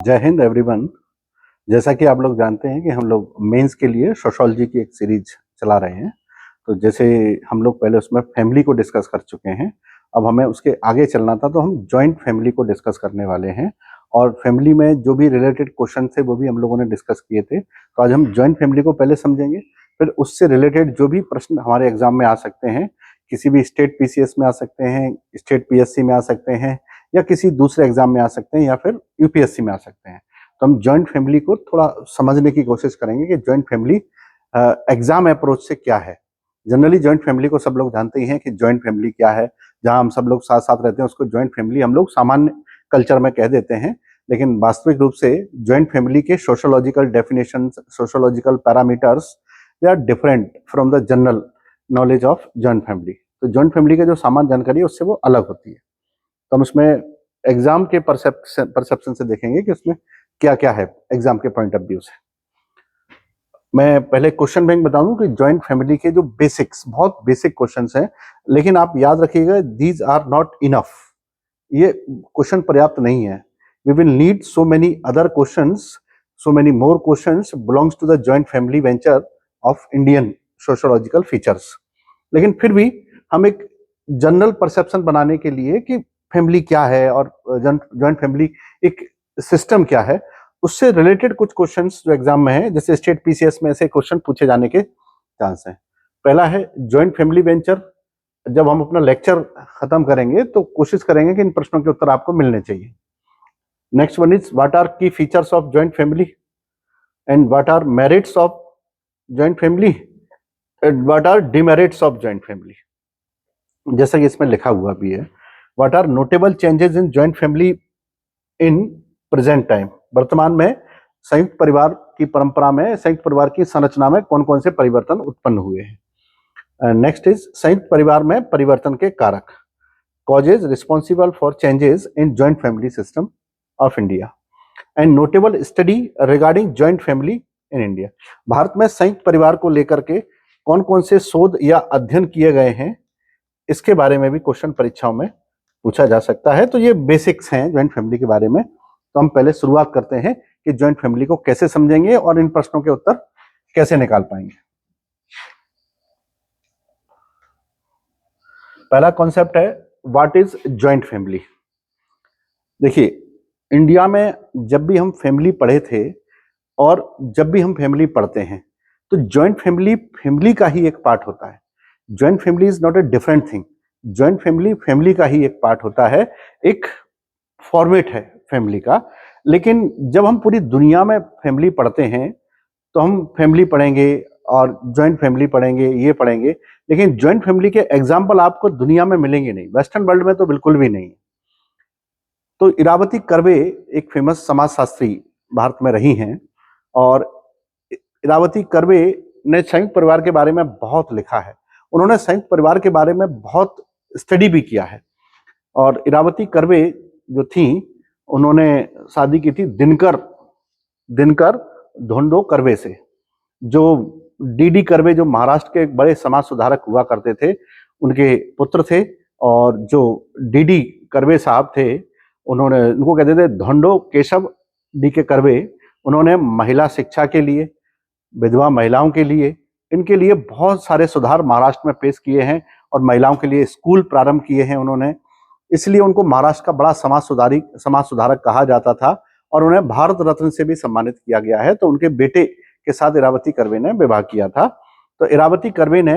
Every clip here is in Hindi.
जय हिंद एवरीवन। जैसा कि आप लोग जानते हैं कि हम लोग मेंस के लिए सोशियोलॉजी की एक सीरीज चला रहे हैं। तो जैसे हम लोग पहले उसमें फैमिली को डिस्कस कर चुके हैं, अब हमें उसके आगे चलना था, तो हम जॉइंट फैमिली को डिस्कस करने वाले हैं। और फैमिली में जो भी रिलेटेड क्वेश्चन थे वो भी हम लोगों ने डिस्कस किए थे। तो आज हम जॉइंट फैमिली को पहले समझेंगे, फिर उससे रिलेटेड जो भी प्रश्न हमारे एग्जाम में आ सकते हैं, किसी भी स्टेट पीसीएस में आ सकते हैं, स्टेट पीएससी में आ सकते हैं, या किसी दूसरे एग्जाम में आ सकते हैं, या फिर यूपीएससी में आ सकते हैं। तो हम जॉइंट फैमिली को थोड़ा समझने की कोशिश करेंगे कि जॉइंट फैमिली एग्जाम अप्रोच से क्या है। जनरली जॉइंट फैमिली को सब लोग जानते ही हैं कि जॉइंट फैमिली क्या है, जहां हम सब लोग साथ साथ रहते हैं उसको जॉइंट फैमिली हम लोग सामान्य कल्चर में कह देते हैं। लेकिन वास्तविक रूप से जॉइंट फैमिली के sociological definition, sociological parameters, they are different from the general knowledge of joint family. तो जॉइंट फैमिली का जो सामान्य जानकारी है उससे वो अलग होती है। तो हम उसमें एग्जाम के परसेप्शन से देखेंगे कि उसमें क्या क्या है एग्जाम के पॉइंट ऑफ व्यू से। मैं पहले क्वेश्चन बैंक बता दूं कि जॉइंट फैमिली के जो बेसिक्स, बहुत बेसिक क्वेश्चंस हैं, लेकिन आप याद रखिएगा दीज आर नॉट इनफ। ये क्वेश्चन पर्याप्त नहीं है। We will need so many other questions, so many more questions belongs to the joint family venture of Indian sociological features. लेकिन फिर भी हम एक जनरल परसेप्शन बनाने के लिए कि फैमिली क्या है और जॉइंट फैमिली एक सिस्टम क्या है, उससे रिलेटेड कुछ क्वेश्चंस जो एग्जाम में है, जैसे स्टेट पीसीएस में ऐसे क्वेश्चन पूछे जाने के चांस हैं। पहला है जॉइंट फैमिली वेंचर। जब हम अपना लेक्चर खत्म करेंगे तो कोशिश करेंगे कि इन प्रश्नों के उत्तर आपको मिलने चाहिए। Next one is what are key features of joint family and what are merits of joint family and what are demerits of joint family. जैसा कि इसमें लिखा हुआ भी है, what are notable changes in joint family in present time. वर्तमान में संयुक्त परिवार की परंपरा में, संयुक्त परिवार की संरचना में कौन कौन से परिवर्तन उत्पन्न हुए हैं। नेक्स्ट इज संयुक्त परिवार में परिवर्तन के कारक, causes responsible for changes in joint family system of India and notable study regarding joint family in India. Bharat में संयुक्त परिवार को लेकर के कौन कौन से शोध या अध्ययन किए गए हैं, इसके बारे में भी क्वेश्चन परीक्षाओं में पूछा जा सकता है। तो ये बेसिक्स हैं जॉइंट फैमिली के बारे में। तो हम पहले शुरुआत करते हैं कि जॉइंट फैमिली को कैसे समझेंगे और इन प्रश्नों के उत्तर कैसे निकाल पाएंगे। पहला कॉन्सेप्ट है व्हाट इज जॉइंट फैमिली। देखिए, इंडिया में जब भी हम फैमिली पढ़े थे और जब भी हम फैमिली पढ़ते हैं, तो जॉइंट फैमिली फैमिली का ही एक पार्ट होता है। Joint family is not a different thing. Joint family family का ही एक पार्ट होता है, एक फॉर्मेट है फैमिली का। लेकिन जब हम पूरी दुनिया में फैमिली पढ़ते हैं तो हम फैमिली पढ़ेंगे और जॉइंट फैमिली पढ़ेंगे, ये पढ़ेंगे, लेकिन जॉइंट फैमिली के एग्जाम्पल आपको दुनिया में मिलेंगे नहीं, वेस्टर्न वर्ल्ड में तो बिल्कुल भी नहीं। तो इरावती कर्वे एक फेमस समाजशास्त्री भारत में रही हैं, और इरावती कर्वे ने संयुक्त परिवार के बारे में बहुत लिखा है। उन्होंने संयुक्त परिवार के बारे में बहुत स्टडी भी किया है। और इरावती कर्वे जो थी, उन्होंने शादी की थी दिनकर दिनकर धोंडो कर्वे से। जो डीडी कर्वे जो महाराष्ट्र के एक बड़े समाज सुधारक हुआ करते थे, उनके पुत्र थे। और जो डीडी कर्वे साहब थे, उन्होंने, उनको कहते थे धोंडो केशव डी के कर्वे। उन्होंने महिला शिक्षा के लिए, विधवा महिलाओं के लिए, इनके लिए बहुत सारे सुधार महाराष्ट्र में पेश किए हैं, और महिलाओं के लिए स्कूल प्रारंभ किए हैं उन्होंने। इसलिए उनको महाराष्ट्र का बड़ा समाज सुधारक कहा जाता था, और उन्हें भारत रत्न से भी सम्मानित किया गया है। तो उनके बेटे के साथ इरावती कर्वे ने विवाह किया था। तो इरावती कर्वे ने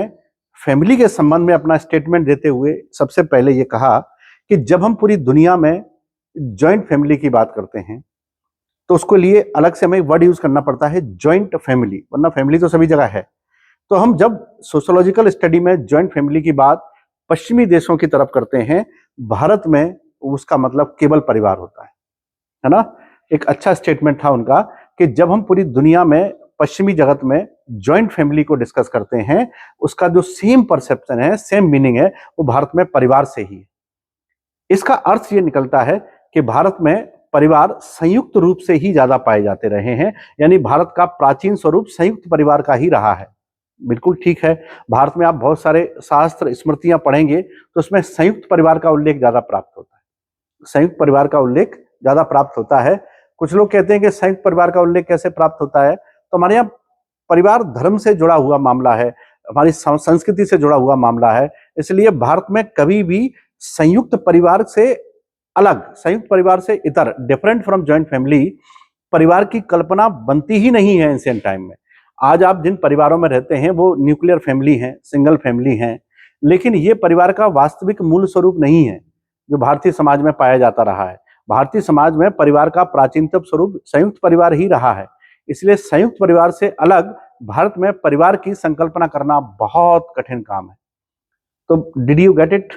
फैमिली के संबंध में अपना स्टेटमेंट देते हुए सबसे पहले ये कहा कि जब हम पूरी दुनिया में जॉइंट फैमिली की बात करते हैं तो उसको लिए अलग से हमें वर्ड यूज करना पड़ता है, जॉइंट फैमिली, वरना फैमिली तो सभी जगह है। तो हम जब सोशियोलॉजिकल स्टडी में जॉइंट फैमिली की बात पश्चिमी देशों की तरफ करते हैं, भारत में उसका मतलब केवल परिवार होता है ना। एक अच्छा स्टेटमेंट था उनका कि जब हम पूरी दुनिया में पश्चिमी जगत में जॉइंट फैमिली को डिस्कस करते हैं, उसका जो सेम परसेप्शन है, सेम मीनिंग है, वो भारत में परिवार से ही है। इसका अर्थ ये निकलता है कि भारत में परिवार संयुक्त रूप से ही ज्यादा पाए जाते रहे हैं, यानी भारत का प्राचीन स्वरूप संयुक्त परिवार का ही रहा है। बिल्कुल ठीक है, भारत में आप बहुत सारे शास्त्र स्मृतियां पढ़ेंगे तो उसमें संयुक्त परिवार का उल्लेख ज्यादा प्राप्त होता है। संयुक्त परिवार का उल्लेख ज्यादा प्राप्त होता है। कुछ लोग कहते हैं कि संयुक्त परिवार का उल्लेख कैसे प्राप्त होता है, तो हमारे यहाँ परिवार धर्म से जुड़ा हुआ मामला है, हमारी संस्कृति से जुड़ा हुआ मामला है, इसलिए भारत में कभी भी संयुक्त परिवार से अलग, संयुक्त परिवार से इतर, डिफरेंट फ्रॉम जॉइंट फैमिली परिवार की कल्पना बनती ही नहीं है एंशिएंट टाइम में। आज आप जिन परिवारों में रहते हैं वो न्यूक्लियर फैमिली हैं, सिंगल फैमिली हैं, लेकिन ये परिवार का वास्तविक मूल स्वरूप नहीं है जो भारतीय समाज में पाया जाता रहा है। भारतीय समाज में परिवार का प्राचीनतम स्वरूप संयुक्त परिवार ही रहा है, इसलिए संयुक्त परिवार से अलग भारत में परिवार की संकल्पना करना बहुत कठिन काम है। तो डिड यू गेट इट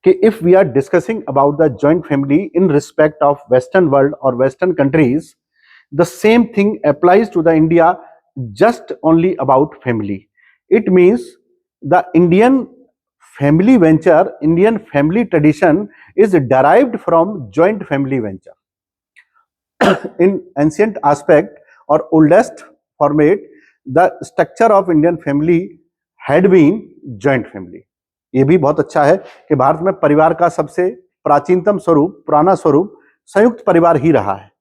कि if we are discussing about the joint family in respect of western world और western countries, the same thing applies to the India just only about family. It means the Indian family venture, Indian family tradition is derived from joint family venture. In ancient aspect or oldest format, the structure of Indian family had been joint family. ये भी बहुत अच्छा है कि भारत में परिवार का सबसे प्राचीनतम स्वरूप, पुराना स्वरूप संयुक्त परिवार ही रहा है।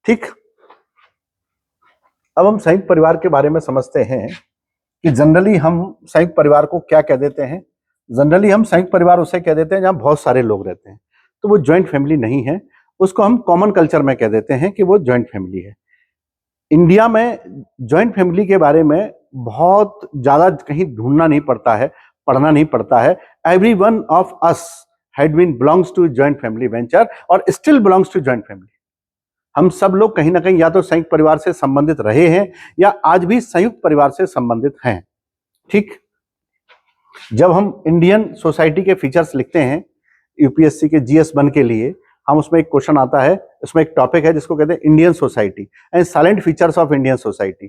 ठीक, अब हम संयुक्त परिवार के बारे में समझते हैं कि जनरली हम संयुक्त परिवार को क्या कह देते हैं। जनरली हम संयुक्त परिवार उसे कह देते हैं जहां बहुत सारे लोग रहते हैं, तो वो जॉइंट फैमिली नहीं है, उसको हम कॉमन कल्चर में कह देते हैं कि वो जॉइंट फैमिली है। इंडिया में जॉइंट फैमिली के बारे में बहुत ज्यादा कहीं ढूंढना नहीं पड़ता है, पढ़ना नहीं पड़ता है। Every one of us had been belongs to joint family venture और still belongs to joint family. हम सब लोग कहीं ना कहीं या तो संयुक्त परिवार से संबंधित रहे हैं या आज भी संयुक्त परिवार से संबंधित हैं। ठीक, जब हम इंडियन सोसाइटी के फीचर्स लिखते हैं यूपीएससी के GS1 के लिए, हम उसमें एक क्वेश्चन आता है, उसमें एक टॉपिक है जिसको कहते हैं Indian society and silent features of Indian society.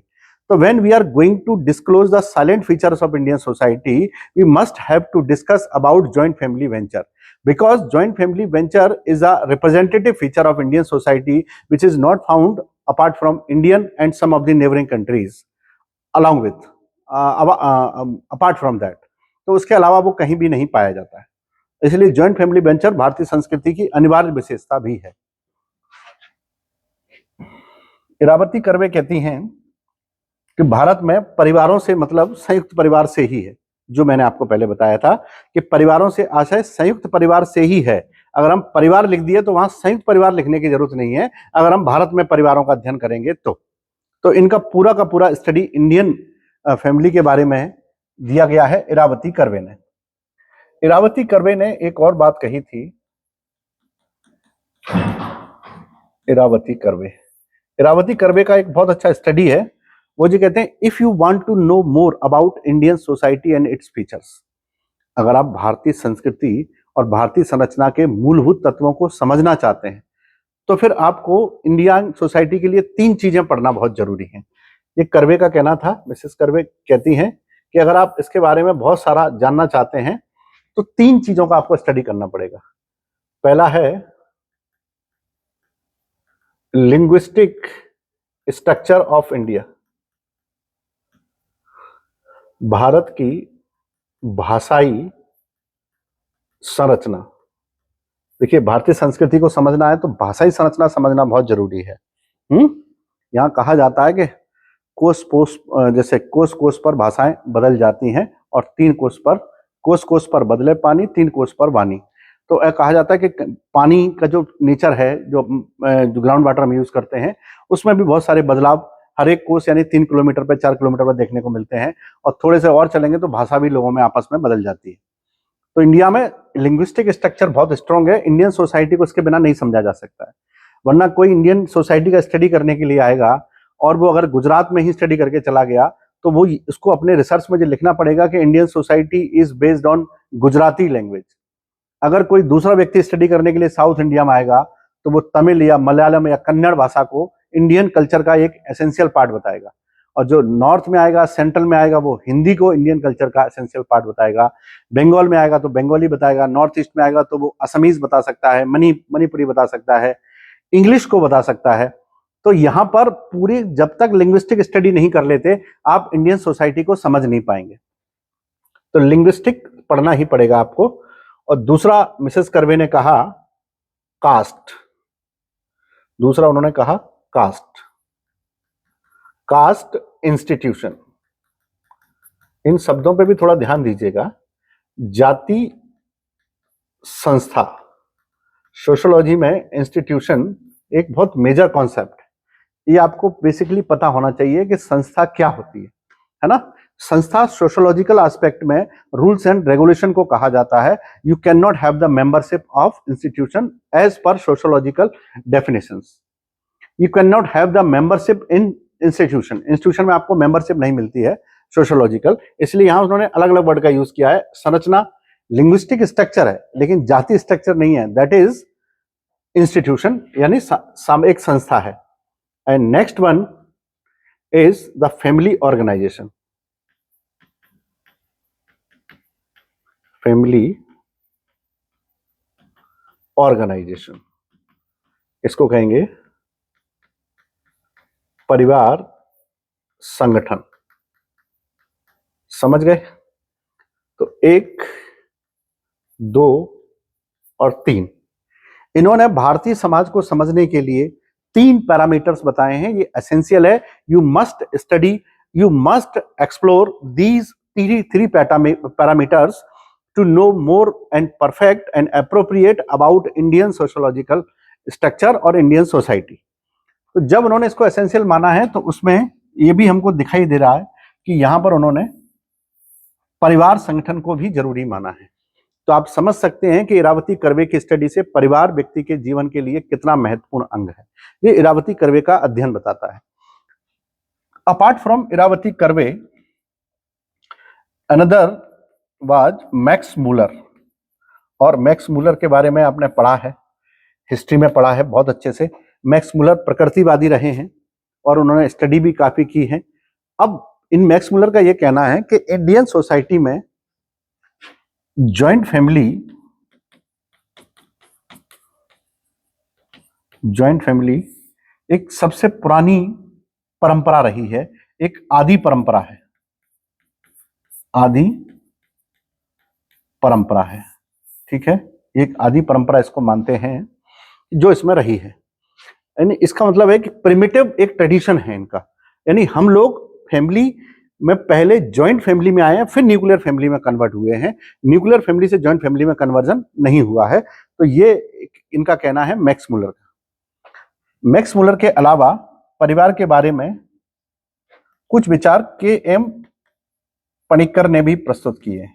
तो when we are going to disclose the silent features of Indian society, we must have to discuss about joint family venture, because joint family venture is a representative feature of Indian society which is not found apart from Indian and some of the neighboring countries along with apart from that, तो उसके अलावा वो कहीं भी नहीं पाया जाता है। इसलिए जॉइंट फैमिली वेंचर भारतीय संस्कृति की अनिवार्य विशेषता भी है। इरावती कर्वे कहती हैं कि भारत में परिवारों से मतलब संयुक्त परिवार से ही है, जो मैंने आपको पहले बताया था कि परिवारों से आशय संयुक्त परिवार से ही है। अगर हम परिवार लिख दिए तो वहां संयुक्त परिवार लिखने की जरूरत नहीं है, अगर हम भारत में परिवारों का अध्ययन करेंगे तो इनका पूरा का पूरा स्टडी इंडियन फैमिली के बारे में दिया गया है इरावती कर्वे ने। इरावती कर्वे ने एक और बात कही थी, इरावती कर्वे का एक बहुत अच्छा स्टडी है, वो जी कहते हैं if you want to know more about Indian society and its features, अगर आप भारतीय संस्कृति और भारतीय संरचना के मूलभूत तत्वों को समझना चाहते हैं तो फिर आपको इंडियन सोसाइटी के लिए 3 चीजें पढ़ना बहुत जरूरी है। ये कर्वे का कहना था। मिसेस कर्वे कहती हैं कि अगर आप इसके बारे में बहुत सारा जानना चाहते हैं तो 3 चीजों का आपको स्टडी करना पड़ेगा। पहला है linguistic structure of India, Bharat की भाषाई संरचना। देखिए, भारतीय संस्कृति को समझना है तो भाषाई संरचना समझना बहुत जरूरी है। यहाँ कहा जाता है कि कोस कोस पर भाषाएं बदल जाती हैं और 3 कोस पर बदले पानी, 3 कोस पर वाणी। तो कहा जाता है कि पानी का जो नेचर है, जो ग्राउंड वाटर हम यूज करते हैं, उसमें भी बहुत सारे बदलाव हर एक कोस यानी 3 किलोमीटर पे 4 किलोमीटर पर देखने को मिलते हैं, और थोड़े से और चलेंगे तो भाषा भी लोगों में आपस में बदल जाती है। तो इंडिया में लिंग्विस्टिक स्ट्रक्चर बहुत स्ट्रांग है, इंडियन सोसाइटी को इसके बिना नहीं समझा जा सकता है। वरना कोई इंडियन सोसाइटी का स्टडी करने के लिए आएगा और वो अगर गुजरात में ही स्टडी करके चला गया तो वो उसको अपने रिसर्च में जो लिखना पड़ेगा कि Indian society is based on Gujarati language. अगर कोई दूसरा व्यक्ति स्टडी करने के लिए साउथ इंडिया में आएगा तो वो तमिल या मलयालम या कन्नड़ भाषा को इंडियन कल्चर का एक एसेंशियल पार्ट बताएगा, और जो नॉर्थ में आएगा, सेंट्रल में आएगा, वो हिंदी को इंडियन कल्चर का एसेंशियल पार्ट बताएगा। बंगाल में आएगा तो बंगाली बताएगा, नॉर्थ ईस्ट में आएगा तो वो असमीज बता सकता है, मणिपुरी बता सकता है, इंग्लिश को बता सकता है। तो यहाँ पर पूरी जब तक लिंग्विस्टिक स्टडी नहीं कर लेते आप इंडियन सोसाइटी को समझ नहीं पाएंगे। तो लिंग्विस्टिक पढ़ना ही पड़ेगा आपको। और दूसरा, मिसेस कर्वे ने कहा कास्ट। दूसरा उन्होंने कहा कास्ट, कास्ट इंस्टीट्यूशन। इन शब्दों पे भी थोड़ा ध्यान दीजिएगा। जाति संस्था, सोशियोलॉजी में इंस्टीट्यूशन एक बहुत मेजर कॉन्सेप्ट है। ये आपको बेसिकली पता होना चाहिए कि संस्था क्या होती है ना। संस्था सोशियोलॉजिकल एस्पेक्ट में रूल्स एंड रेगुलेशन को कहा जाता है। You can not have the membership of institution as per sociological definitions. You can not have the membership in institution. Institution में आपको मेंबरशिप नहीं मिलती है सोशियोलॉजिकल, इसलिए यहां उन्होंने अलग अलग वर्ड का यूज किया है। संरचना लिंग्विस्टिक स्ट्रक्चर है लेकिन जाति स्ट्रक्चर नहीं है, दैट इज इंस्टीट्यूशन, यानी एक संस्था है। And next one is the family organization. Family organization, इसको कहेंगे परिवार संगठन। समझ गए? तो 1, 2 और 3, इन्होंने भारतीय समाज को समझने के लिए 3 पैरामीटर्स बताए हैं। ये एसेंशियल है। You must study, you must explore these 3 parameters to know more and perfect and appropriate about Indian sociological structure और इंडियन सोसाइटी। तो जब उन्होंने इसको एसेंशियल माना है तो उसमें ये भी हमको दिखाई दे रहा है कि यहां पर उन्होंने परिवार संगठन को भी जरूरी माना है। तो आप समझ सकते हैं कि इरावती कर्वे की स्टडी से परिवार व्यक्ति के जीवन के लिए कितना महत्वपूर्ण अंग है। ये इरावती कर्वे का अध्ययन बताता है। Apart from Irawati Karve, another was Max Muller. और मैक्स मूलर के बारे में आपने पढ़ा है, हिस्ट्री में पढ़ा है बहुत अच्छे से। मैक्स मूलर प्रकृतिवादी रहे हैं और उन्होंने स्टडी भी काफी की है। अब इन मैक्स मूलर का यह कहना है कि इंडियन सोसाइटी में जॉइंट फैमिली एक सबसे पुरानी परंपरा रही है, एक आदि परंपरा है, आदि परंपरा है। ठीक है, एक आदि परंपरा इसको मानते हैं जो इसमें रही है। यानी इसका मतलब है कि प्रिमिटिव एक ट्रेडिशन है इनका। यानी हम लोग फैमिली में पहले जॉइंट फैमिली में आए हैं, फिर न्यूक्लियर फैमिली में कन्वर्ट हुए हैं। न्यूक्लियर फैमिली से जॉइंट फैमिली में कन्वर्जन नहीं हुआ है। तो ये इनका कहना है मैक्स मूलर का। मैक्स मूलर के अलावा परिवार के बारे में कुछ विचार के.एम. पणिक्कर ने भी प्रस्तुत किए।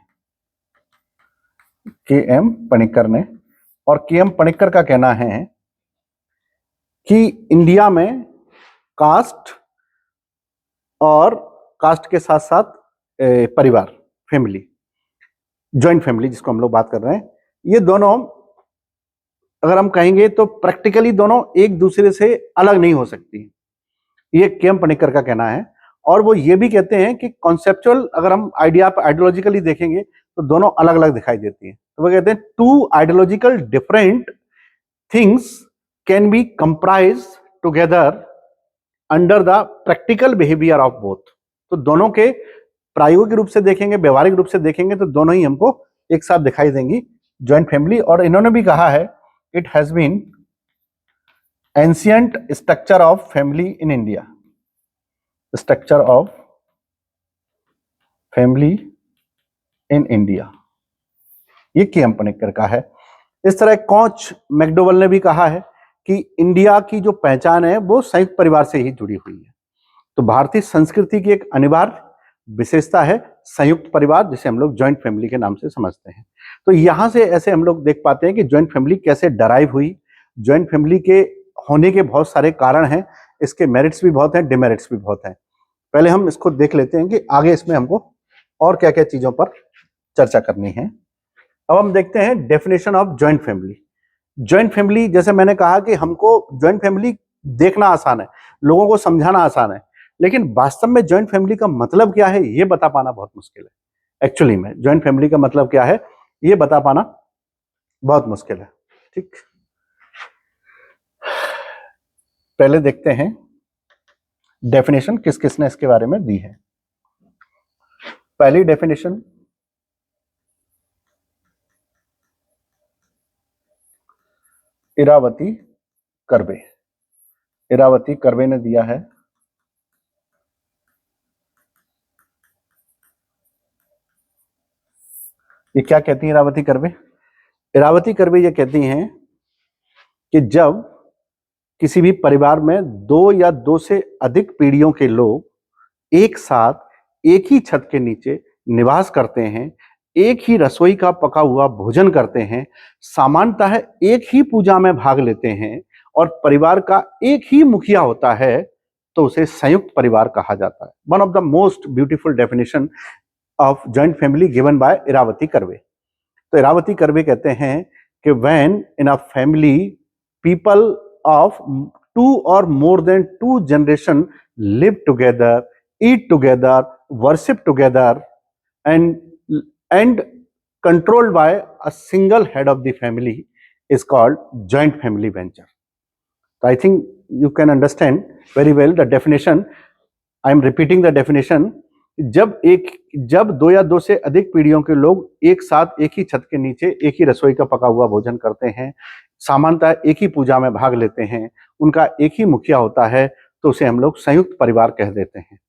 के.एम. पणिक्कर ने, और के.एम. पणिक्कर का कहना है कि इंडिया में कास्ट और कास्ट के साथ साथ परिवार, फैमिली, जॉइंट फैमिली जिसको हम लोग बात कर रहे हैं, ये दोनों अगर हम कहेंगे तो प्रैक्टिकली दोनों एक दूसरे से अलग नहीं हो सकती। ये के.एम. पणिक्कर का कहना है। और वो ये भी कहते हैं कि कॉन्सेप्चुअल अगर हम आइडियोलॉजिकली देखेंगे तो दोनों अलग अलग दिखाई देती हैं। तो वो कहते हैं 2 ideological different things can be comprise together under the practical behaviour of both. तो दोनों के प्रायोगिक रूप से देखेंगे, व्यवहारिक रूप से देखेंगे तो दोनों ही हमको एक साथ दिखाई देंगी, जॉइंट फैमिली। और इन्होंने भी कहा है it has been ancient structure of family in India, structure of family in India, ये के.एम. पणिक्कर का है। इस तरह कोच मैकडोवल ने भी कहा है कि इंडिया की जो पहचान है वो संयुक्त परिवार से ही जुड़ी हुई है। तो भारतीय संस्कृति की एक अनिवार्य विशेषता है संयुक्त परिवार, जिसे हम लोग जॉइंट फैमिली के नाम से समझते हैं। तो यहां से ऐसे हम लोग देख पाते हैं कि जॉइंट फैमिली कैसे डराइव हुई। जॉइंट फैमिली के होने के बहुत सारे कारण हैं, इसके मेरिट्स भी बहुत हैं, डिमेरिट्स भी बहुत हैं। पहले हम इसको देख लेते हैं कि आगे इसमें हमको और क्या क्या चीजों पर चर्चा करनी है। अब हम देखते हैं definition of joint family. Joint family, जैसे मैंने कहा कि हमको जॉइंट फैमिली देखना आसान है, लोगों को समझाना आसान है, लेकिन वास्तव में जॉइंट फैमिली का मतलब क्या है ये बता पाना बहुत मुश्किल है। एक्चुअली में जॉइंट फैमिली का मतलब क्या है ये बता पाना बहुत मुश्किल है। ठीक, पहले देखते हैं डेफिनेशन किस किसने इसके बारे में दी है। पहली डेफिनेशन इरावती कर्वे। इरावती कर्वे ने दिया है। ये क्या कहती हैं इरावती कर्वे? इरावती कर्वे ये कहती हैं कि जब किसी भी परिवार में दो या दो से अधिक पीढ़ियों के लोग एक साथ एक ही छत के नीचे निवास करते हैं, एक ही रसोई का पका हुआ भोजन करते हैं, सामान्यतः एक ही पूजा में भाग लेते हैं और परिवार का एक ही मुखिया होता है, तो उसे संयुक्त परिवार कहा जाता है। One of the most beautiful definition of joint family given by Irawati Karve. तो इरावती कर्वे कहते हैं कि when in a family people of two or more than two generation live together, eat together, worship together, and controlled by a single head of the family is called joint family venture. So I think you can understand very well the definition. I am repeating the definition. जब दो या दो से अधिक पीढ़ियों के लोग एक साथ एक ही छत के नीचे एक ही रसोई का पका हुआ भोजन करते हैं, सामान्यतः एक ही पूजा में भाग लेते हैं, उनका एक ही मुखिया होता है, तो उसे हम लोग संयुक्त परिवार कह देते हैं।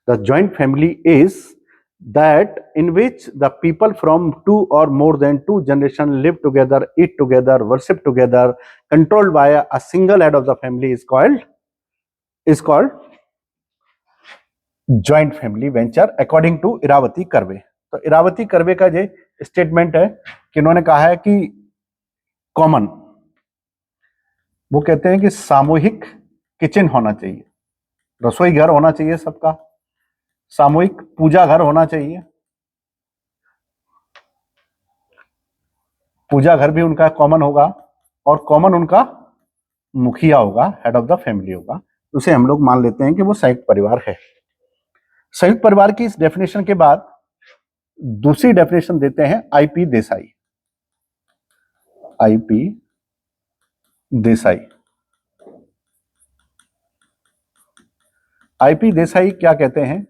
The joint family is that in which the people from two और more than two generation live together, eat together, worship together, controlled by a single head of the family is called joint family venture according to Irawati Karve. तो इरावती कर्वे का ये स्टेटमेंट है कि इन्होंने कहा है कि कॉमन, वो कहते हैं कि सामूहिक किचन होना चाहिए, रसोई घर होना चाहिए सबका, सामूहिक पूजा घर होना चाहिए, पूजा घर भी उनका कॉमन होगा और कॉमन उनका मुखिया होगा, हेड ऑफ द फैमिली होगा, उसे हम लोग मान लेते हैं कि वो संयुक्त परिवार है। संयुक्त परिवार की इस डेफिनेशन के बाद दूसरी डेफिनेशन देते हैं IP Desai. IP Desai, IP Desai क्या कहते हैं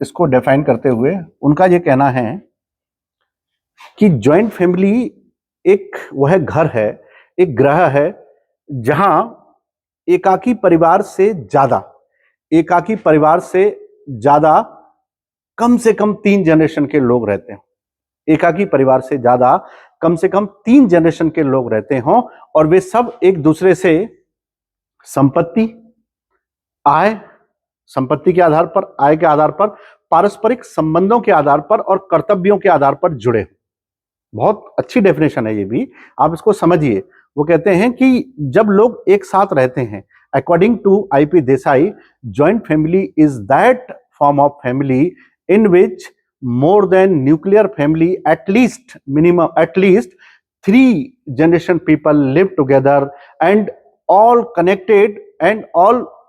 इसको डिफाइन करते हुए? उनका ये कहना है कि जॉइंट फैमिली एक वह घर है, एक ग्रह है जहां एकाकी परिवार से ज्यादा कम से कम 3 जनरेशन के लोग रहते हैं। एकाकी परिवार से ज्यादा कम से कम 3 जनरेशन के लोग रहते हों और वे सब एक दूसरे से संपत्ति के आधार पर, आय के आधार पर, पारस्परिक संबंधों के आधार पर और कर्तव्यों के आधार पर जुड़े हो। बहुत अच्छी डेफिनेशन है ये भी, आप इसको समझिए। वो कहते हैं कि जब लोग एक साथ रहते हैं, according to IP Desai, joint family is that form of family in which more than nuclear family, at least 3 generation people live together and all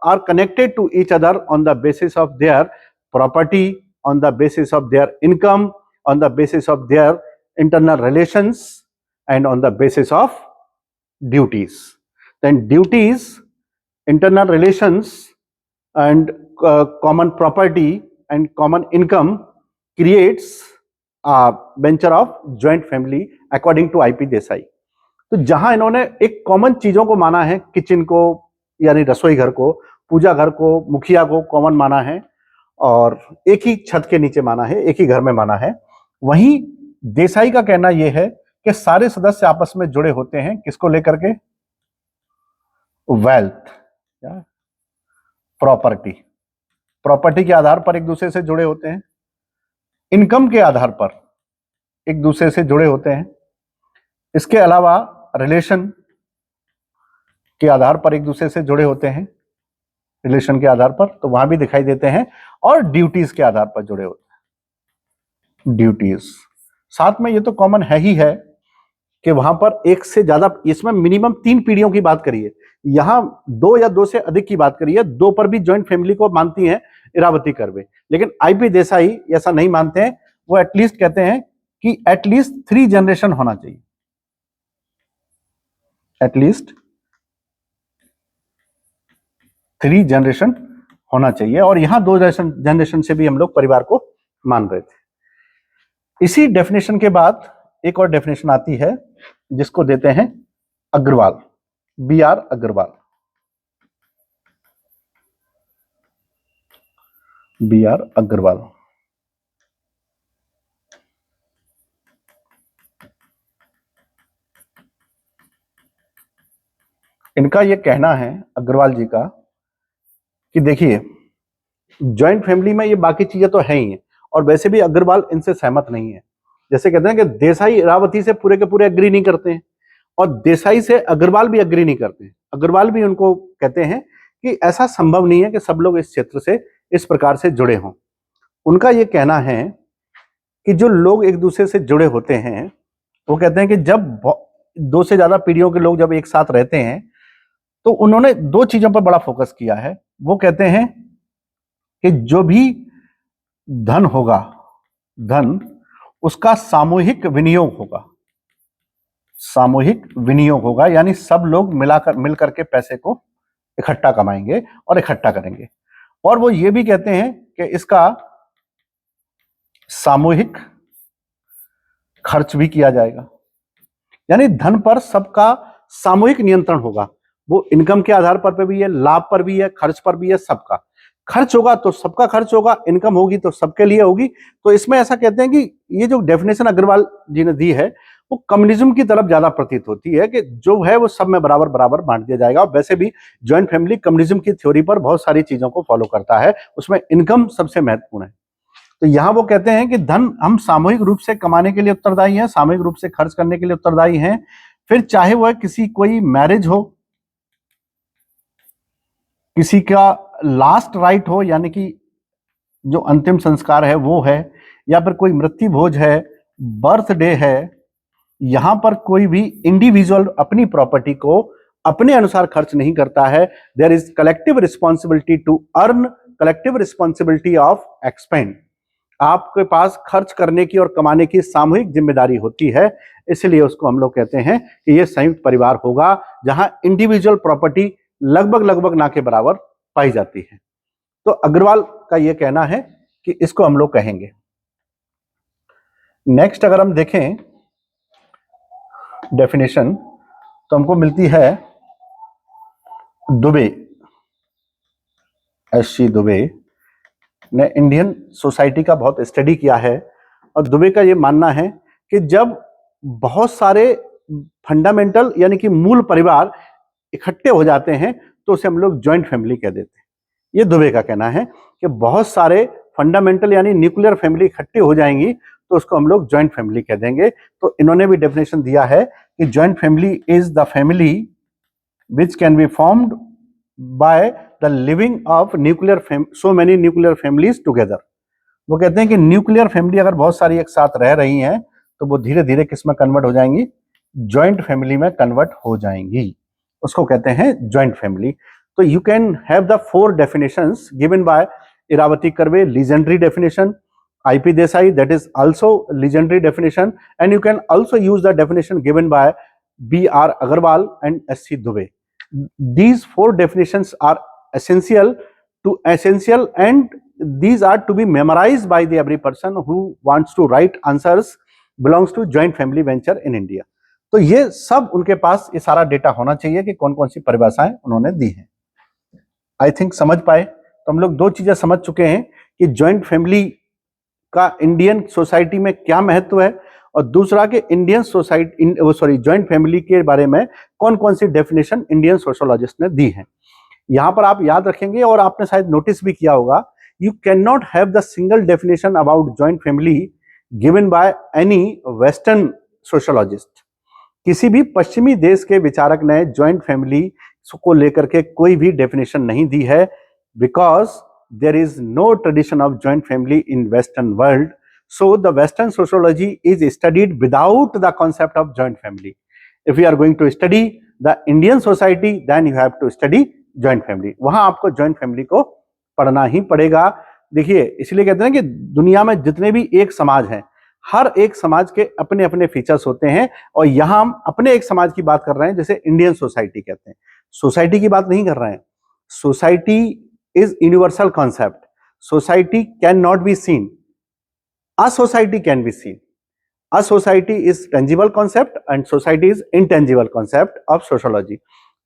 are connected to each other on the basis of their property, on the basis of their income, on the basis of their internal relations, and on the basis of duties. Then duties, internal relations, and common property and common income creates a venture of joint family according to IP Desai. तो जहां इन्होंने एक कॉमन चीजों को माना है, किचन को यानी रसोई घर को, पूजा घर को, मुखिया को कॉमन माना है और एक ही छत के नीचे माना है, एक ही घर में माना है, वहीं देसाई का कहना यह है कि सारे सदस्य आपस में जुड़े होते हैं किसको लेकर के? वेल्थ या प्रॉपर्टी के आधार पर एक दूसरे से जुड़े होते हैं, इनकम के आधार पर एक दूसरे से जुड़े होते हैं, इसके अलावा रिलेशन के आधार पर एक दूसरे से जुड़े होते हैं, रिलेशन के आधार पर तो वहां भी दिखाई देते हैं, और ड्यूटीज के आधार पर जुड़े होते हैं। ड्यूटीज साथ में ये तो कॉमन है ही है कि वहां पर एक से ज्यादा, इसमें मिनिमम 3 पीढ़ियों की बात करिए, यहां 2 या 2 से अधिक की बात करिए, 2 पर भी जॉइंट फैमिली को मानती हैं इरावती कर्वे, लेकिन आईपी देसाई ऐसा नहीं मानते हैं। वो एटलीस्ट कहते हैं कि एटलीस्ट 3 जनरेशन होना चाहिए, एटलीस्ट 3 जनरेशन होना चाहिए, और यहां 2 जनरेशन से भी हम लोग परिवार को मान रहे थे। इसी डेफिनेशन के बाद एक और डेफिनेशन आती है जिसको देते हैं अग्रवाल, BR अग्रवाल। B.R. अग्रवाल। इनका ये कहना है अग्रवाल जी का कि देखिए ज्वाइंट फैमिली में ये बाकी चीजें तो है ही है, और वैसे भी अग्रवाल इनसे सहमत नहीं है। जैसे कहते हैं कि देसाई इरावती से पूरे के पूरे एग्री नहीं करते हैं, और देसाई से अग्रवाल भी एग्री नहीं करते हैं। अग्रवाल भी उनको कहते हैं कि ऐसा संभव नहीं है कि सब लोग इस क्षेत्र से इस प्रकार से जुड़े हों। उनका ये कहना है कि जो लोग एक दूसरे से जुड़े होते हैं, वो कहते हैं कि जब दो से ज्यादा पीढ़ियों के लोग जब एक साथ रहते हैं तो उन्होंने दो चीजों पर बड़ा फोकस किया है। वो कहते हैं कि जो भी धन होगा, धन उसका सामूहिक विनियोग होगा, सामूहिक विनियोग होगा, यानी सब लोग मिलकर के पैसे को इकट्ठा कमाएंगे और इकट्ठा करेंगे। और वो ये भी कहते हैं कि इसका सामूहिक खर्च भी किया जाएगा, यानी धन पर सबका सामूहिक नियंत्रण होगा। वो इनकम के आधार पर भी है, लाभ पर भी है, खर्च पर भी है। सबका खर्च होगा तो सबका खर्च होगा, इनकम होगी तो सबके लिए होगी। तो इसमें ऐसा कहते हैं कि ये जो डेफिनेशन अग्रवाल जी ने दी है वो कम्युनिज्म की तरफ ज्यादा प्रतीत होती है, कि जो है वो सब में बराबर बराबर बांट दिया जाएगा। और वैसे भी ज्वाइंट फैमिली कम्युनिज्म की थ्योरी पर बहुत सारी चीजों को फॉलो करता है, उसमें इनकम सबसे महत्वपूर्ण है। तो यहां वो कहते हैं कि धन हम सामूहिक रूप से कमाने के लिए उत्तरदायी हैं, सामूहिक रूप से खर्च करने के लिए उत्तरदायी हैं। फिर चाहे वह किसी कोई मैरिज हो, किसी का लास्ट राइट हो, यानी कि जो अंतिम संस्कार है वो है, या फिर कोई मृत्यु भोज है, बर्थडे है, यहां पर कोई भी इंडिविजुअल अपनी प्रॉपर्टी को अपने अनुसार खर्च नहीं करता है। There is collective responsibility to earn, collective responsibility of expend. आपके पास खर्च करने की और कमाने की सामूहिक जिम्मेदारी होती है, इसलिए उसको हम लोग कहते हैं कि ये संयुक्त परिवार होगा, जहां इंडिविजुअल प्रॉपर्टी लगभग लगभग ना के बराबर पाई जाती है। तो अग्रवाल का यह कहना है कि इसको हम लोग कहेंगे। नेक्स्ट अगर हम देखें डेफिनेशन, तो हमको मिलती है दुबे, एस.सी. दुबे ने इंडियन सोसाइटी का बहुत स्टडी किया है, और दुबे का ये मानना है कि जब बहुत सारे फंडामेंटल यानी कि मूल परिवार इकट्ठे हो जाते हैं तो उसे हम लोग ज्वाइंट फैमिली कह देते हैं। ये दुबे का कहना है कि बहुत सारे फंडामेंटल यानी न्यूक्लियर फैमिली इकट्ठी हो जाएंगी तो उसको हम लोग ज्वाइंट फैमिली कह देंगे। तो इन्होंने भी डेफिनेशन दिया है कि joint family is the family which can be formed by the living of nuclear so many nuclear families together. वो कहते हैं कि न्यूक्लियर फैमिली अगर बहुत सारी एक साथ रह रही हैं तो वो धीरे धीरे किस में कन्वर्ट हो जाएंगी, ज्वाइंट फैमिली में कन्वर्ट हो जाएंगी, उसको कहते हैं ज्वाइंट फैमिली। तो you can have the four definitions given by Irawati Karve, legendary definition, I.P. Desai, that is also legendary definition, and you can also use the definition given by B.R. Agarwal and S.C. Dubey. These four definitions are essential and these are to be memorized by the every person who wants to write answers belongs to joint family venture in India. तो ये सब उनके पास ये सारा डेटा होना चाहिए कि कौन कौन सी परिभाषाएं उन्होंने दी हैं। आई थिंक समझ पाए। तो हम लोग दो चीजें समझ चुके हैं कि ज्वाइंट फैमिली का इंडियन सोसाइटी में क्या महत्व है, और दूसरा कि इंडियन सोसाइटी ज्वाइंट फैमिली के बारे में कौन कौन सी डेफिनेशन इंडियन सोशोलॉजिस्ट ने दी है। यहां पर आप याद रखेंगे और आपने शायद नोटिस भी किया होगा, you can not have the single definition about joint family given by any western sociologist. किसी भी पश्चिमी देश के विचारक ने ज्वाइंट फैमिली को लेकर के कोई भी डेफिनेशन नहीं दी है, because there is no tradition of joint family in Western world. So the Western sociology is studied without the concept of joint family. If you are going to study the Indian society, then you have to study joint family. वहां आपको joint family को पढ़ना ही पड़ेगा। देखिए इसलिए कहते हैं कि दुनिया में जितने भी एक समाज हैं, हर एक समाज के अपने अपने फीचर्स होते हैं, और यहां हम अपने एक समाज की बात कर रहे हैं जैसे इंडियन सोसाइटी कहते हैं। सोसाइटी की बात नहीं कर रहे हैं। Society is universal concept. Society cannot be seen. A society can be seen. A society is tangible concept and society is intangible concept of sociology.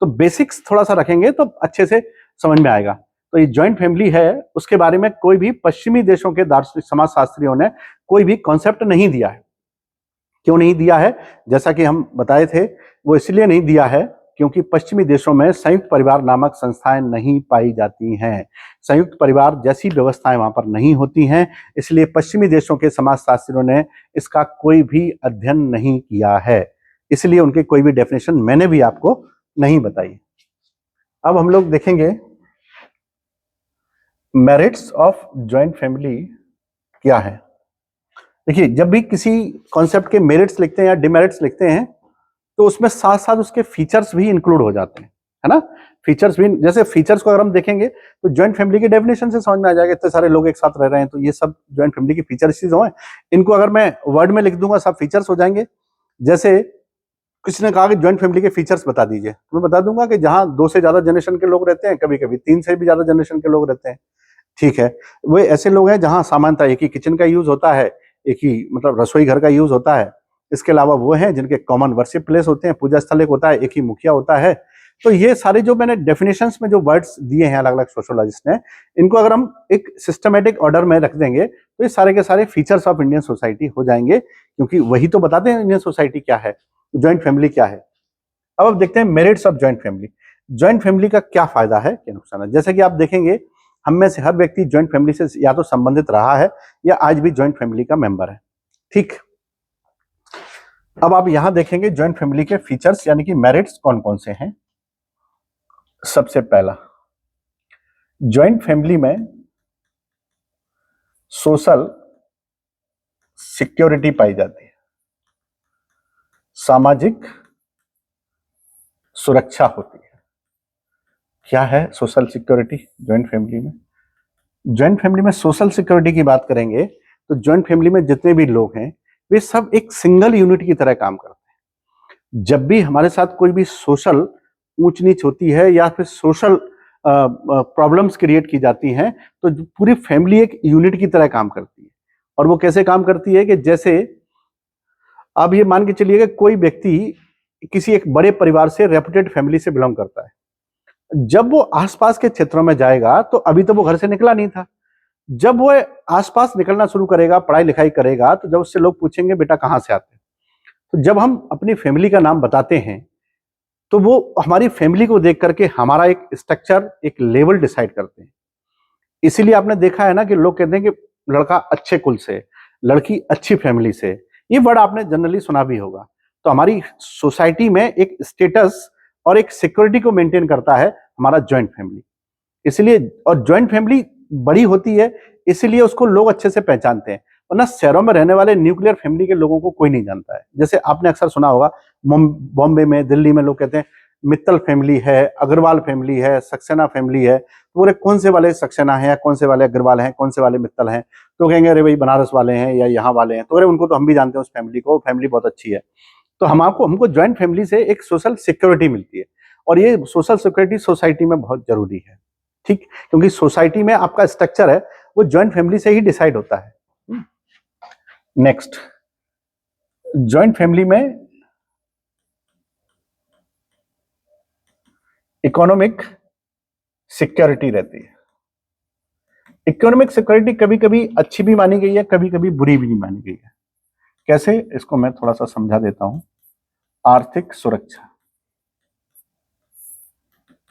तो बेसिक्स थोड़ा सा रखेंगे तो अच्छे से समझ में आएगा। तो ये जॉइंट फैमिली है, उसके बारे में कोई भी पश्चिमी देशों के दार्शनिक समाजशास्त्रियों ने कोई भी कॉन्सेप्ट नहीं दिया है। क्यों नहीं दिया है? जैसा कि हम बताए थे, वो इसलिए नहीं दिया है क्योंकि पश्चिमी देशों में संयुक्त परिवार नामक संस्थाएं नहीं पाई जाती हैं। संयुक्त परिवार जैसी व्यवस्थाएं वहां पर नहीं होती हैं, इसलिए पश्चिमी देशों के समाजशास्त्रियों ने इसका कोई भी अध्ययन नहीं किया है, इसलिए उनके कोई भी डेफिनेशन मैंने भी आपको नहीं बताई। अब हम लोग देखेंगे मेरिट्स ऑफ जॉइंट फैमिली क्या है। देखिए, जब भी किसी कॉन्सेप्ट के मेरिट्स लिखते हैं या डिमेरिट्स लिखते हैं तो उसमें साथ साथ उसके फीचर्स भी इंक्लूड हो जाते हैं, है ना। फीचर्स भी, जैसे फीचर्स को अगर हम देखेंगे तो जॉइंट फैमिली की डेफिनेशन से समझ में आ जाएगा, इतने सारे लोग एक साथ रह रहे हैं तो ये सब जॉइंट फैमिली की फीचर्स चीज हैं। इनको अगर मैं वर्ड में लिख दूंगा सब फीचर्स हो जाएंगे। जैसे किसी ने कहा कि जॉइंट फैमिली के फीचर्स बता दीजिए, तो मैं बता दूंगा कि जहां 2 से ज्यादा जनरेशन के लोग रहते हैं, कभी कभी 3 से भी ज्यादा जनरेशन के लोग रहते हैं, ठीक है। वो ऐसे लोग हैं जहां सामान्यतः एक ही किचन का यूज होता है, एक ही मतलब रसोई घर का यूज होता है। इसके अलावा वो हैं जिनके कॉमन वर्शिप प्लेस होते हैं, पूजा स्थल एक होता है, एक ही मुखिया होता है। तो ये सारे जो मैंने डेफिनेशंस में जो वर्ड्स दिए हैं अलग अलग सोशोलॉजिस्ट ने, इनको अगर हम एक सिस्टमेटिक ऑर्डर में रख देंगे तो ये सारे के सारे फीचर्स ऑफ इंडियन सोसाइटी हो जाएंगे, क्योंकि वही तो बताते हैं इंडियन सोसाइटी क्या है, ज्वाइंट फैमिली क्या है। अब देखते हैं merits of joint family. Joint family का क्या फायदा है, क्या नुकसान है। जैसे कि आप देखेंगे, हम में से हर व्यक्ति ज्वाइंट फैमिली से या तो संबंधित रहा है या आज भी ज्वाइंट फैमिली का मेंबर है, ठीक। अब आप यहां देखेंगे ज्वाइंट फैमिली के फीचर्स यानी कि मेरिट्स कौन कौन से हैं। सबसे पहला, ज्वाइंट फैमिली में सोशल सिक्योरिटी पाई जाती है, सामाजिक सुरक्षा होती है। क्या है सोशल सिक्योरिटी ज्वाइंट फैमिली में? ज्वाइंट फैमिली में सोशल सिक्योरिटी की बात करेंगे तो ज्वाइंट फैमिली में जितने भी लोग हैं वे सब एक सिंगल यूनिट की तरह काम करते हैं। जब भी हमारे साथ कोई भी सोशल ऊंच नीच होती है या फिर सोशल प्रॉब्लम्स क्रिएट की जाती हैं तो पूरी फैमिली एक यूनिट की तरह काम करती है। और वो कैसे काम करती है कि जैसे आप ये मान के चलिए कि कोई व्यक्ति किसी एक बड़े परिवार से रेपुटेड फैमिली से बिलोंग करता है, जब वो आसपास के क्षेत्रों में जाएगा तो अभी तो वो घर से निकला नहीं था, जब वो आसपास निकलना शुरू करेगा, पढ़ाई लिखाई करेगा, तो जब उससे लोग पूछेंगे बेटा कहाँ से आते हैं, तो जब हम अपनी फैमिली का नाम बताते हैं तो वो हमारी फैमिली को देख करके हमारा एक स्ट्रक्चर, एक लेवल डिसाइड करते हैं। इसीलिए आपने देखा है ना कि लोग कहते हैं कि लड़का अच्छे कुल से, लड़की अच्छी फैमिली से, ये वर्ड आपने जनरली सुना भी होगा। तो हमारी सोसाइटी में एक स्टेटस और एक सिक्योरिटी को मेंटेन करता है हमारा ज्वाइंट फैमिली। इसलिए, और ज्वाइंट फैमिली बड़ी होती है इसलिए उसको लोग अच्छे से पहचानते हैं, वरना शहरों में रहने वाले न्यूक्लियर फैमिली के लोगों को कोई नहीं जानता है। जैसे आपने अक्सर सुना होगा बॉम्बे में, दिल्ली में लोग कहते हैं मित्तल फैमिली है, अग्रवाल फैमिली है, सक्सेना फैमिली है। तो बोले कौन से वाले सक्सेना है या कौन से वाले अग्रवाल हैं, कौन से वाले मित्तल हैं, तो कहेंगे अरे भाई बनारस वाले हैं या यहाँ वाले हैं। तो अरे उनको तो हम भी जानते हैं उस फैमिली को, फैमिली बहुत अच्छी है। तो हमको ज्वाइंट फैमिली से एक सोशल सिक्योरिटी मिलती है, और ये सोशल सिक्योरिटी सोसाइटी में बहुत जरूरी है, ठीक, क्योंकि सोसाइटी में आपका स्ट्रक्चर है वो ज्वाइंट फैमिली से ही डिसाइड होता है। नेक्स्ट, ज्वाइंट फैमिली में इकोनॉमिक सिक्योरिटी रहती है। इकोनॉमिक सिक्योरिटी कभी कभी अच्छी भी मानी गई है, कभी कभी बुरी भी नहीं मानी गई है। कैसे, इसको मैं थोड़ा सा समझा देता हूं। आर्थिक सुरक्षा,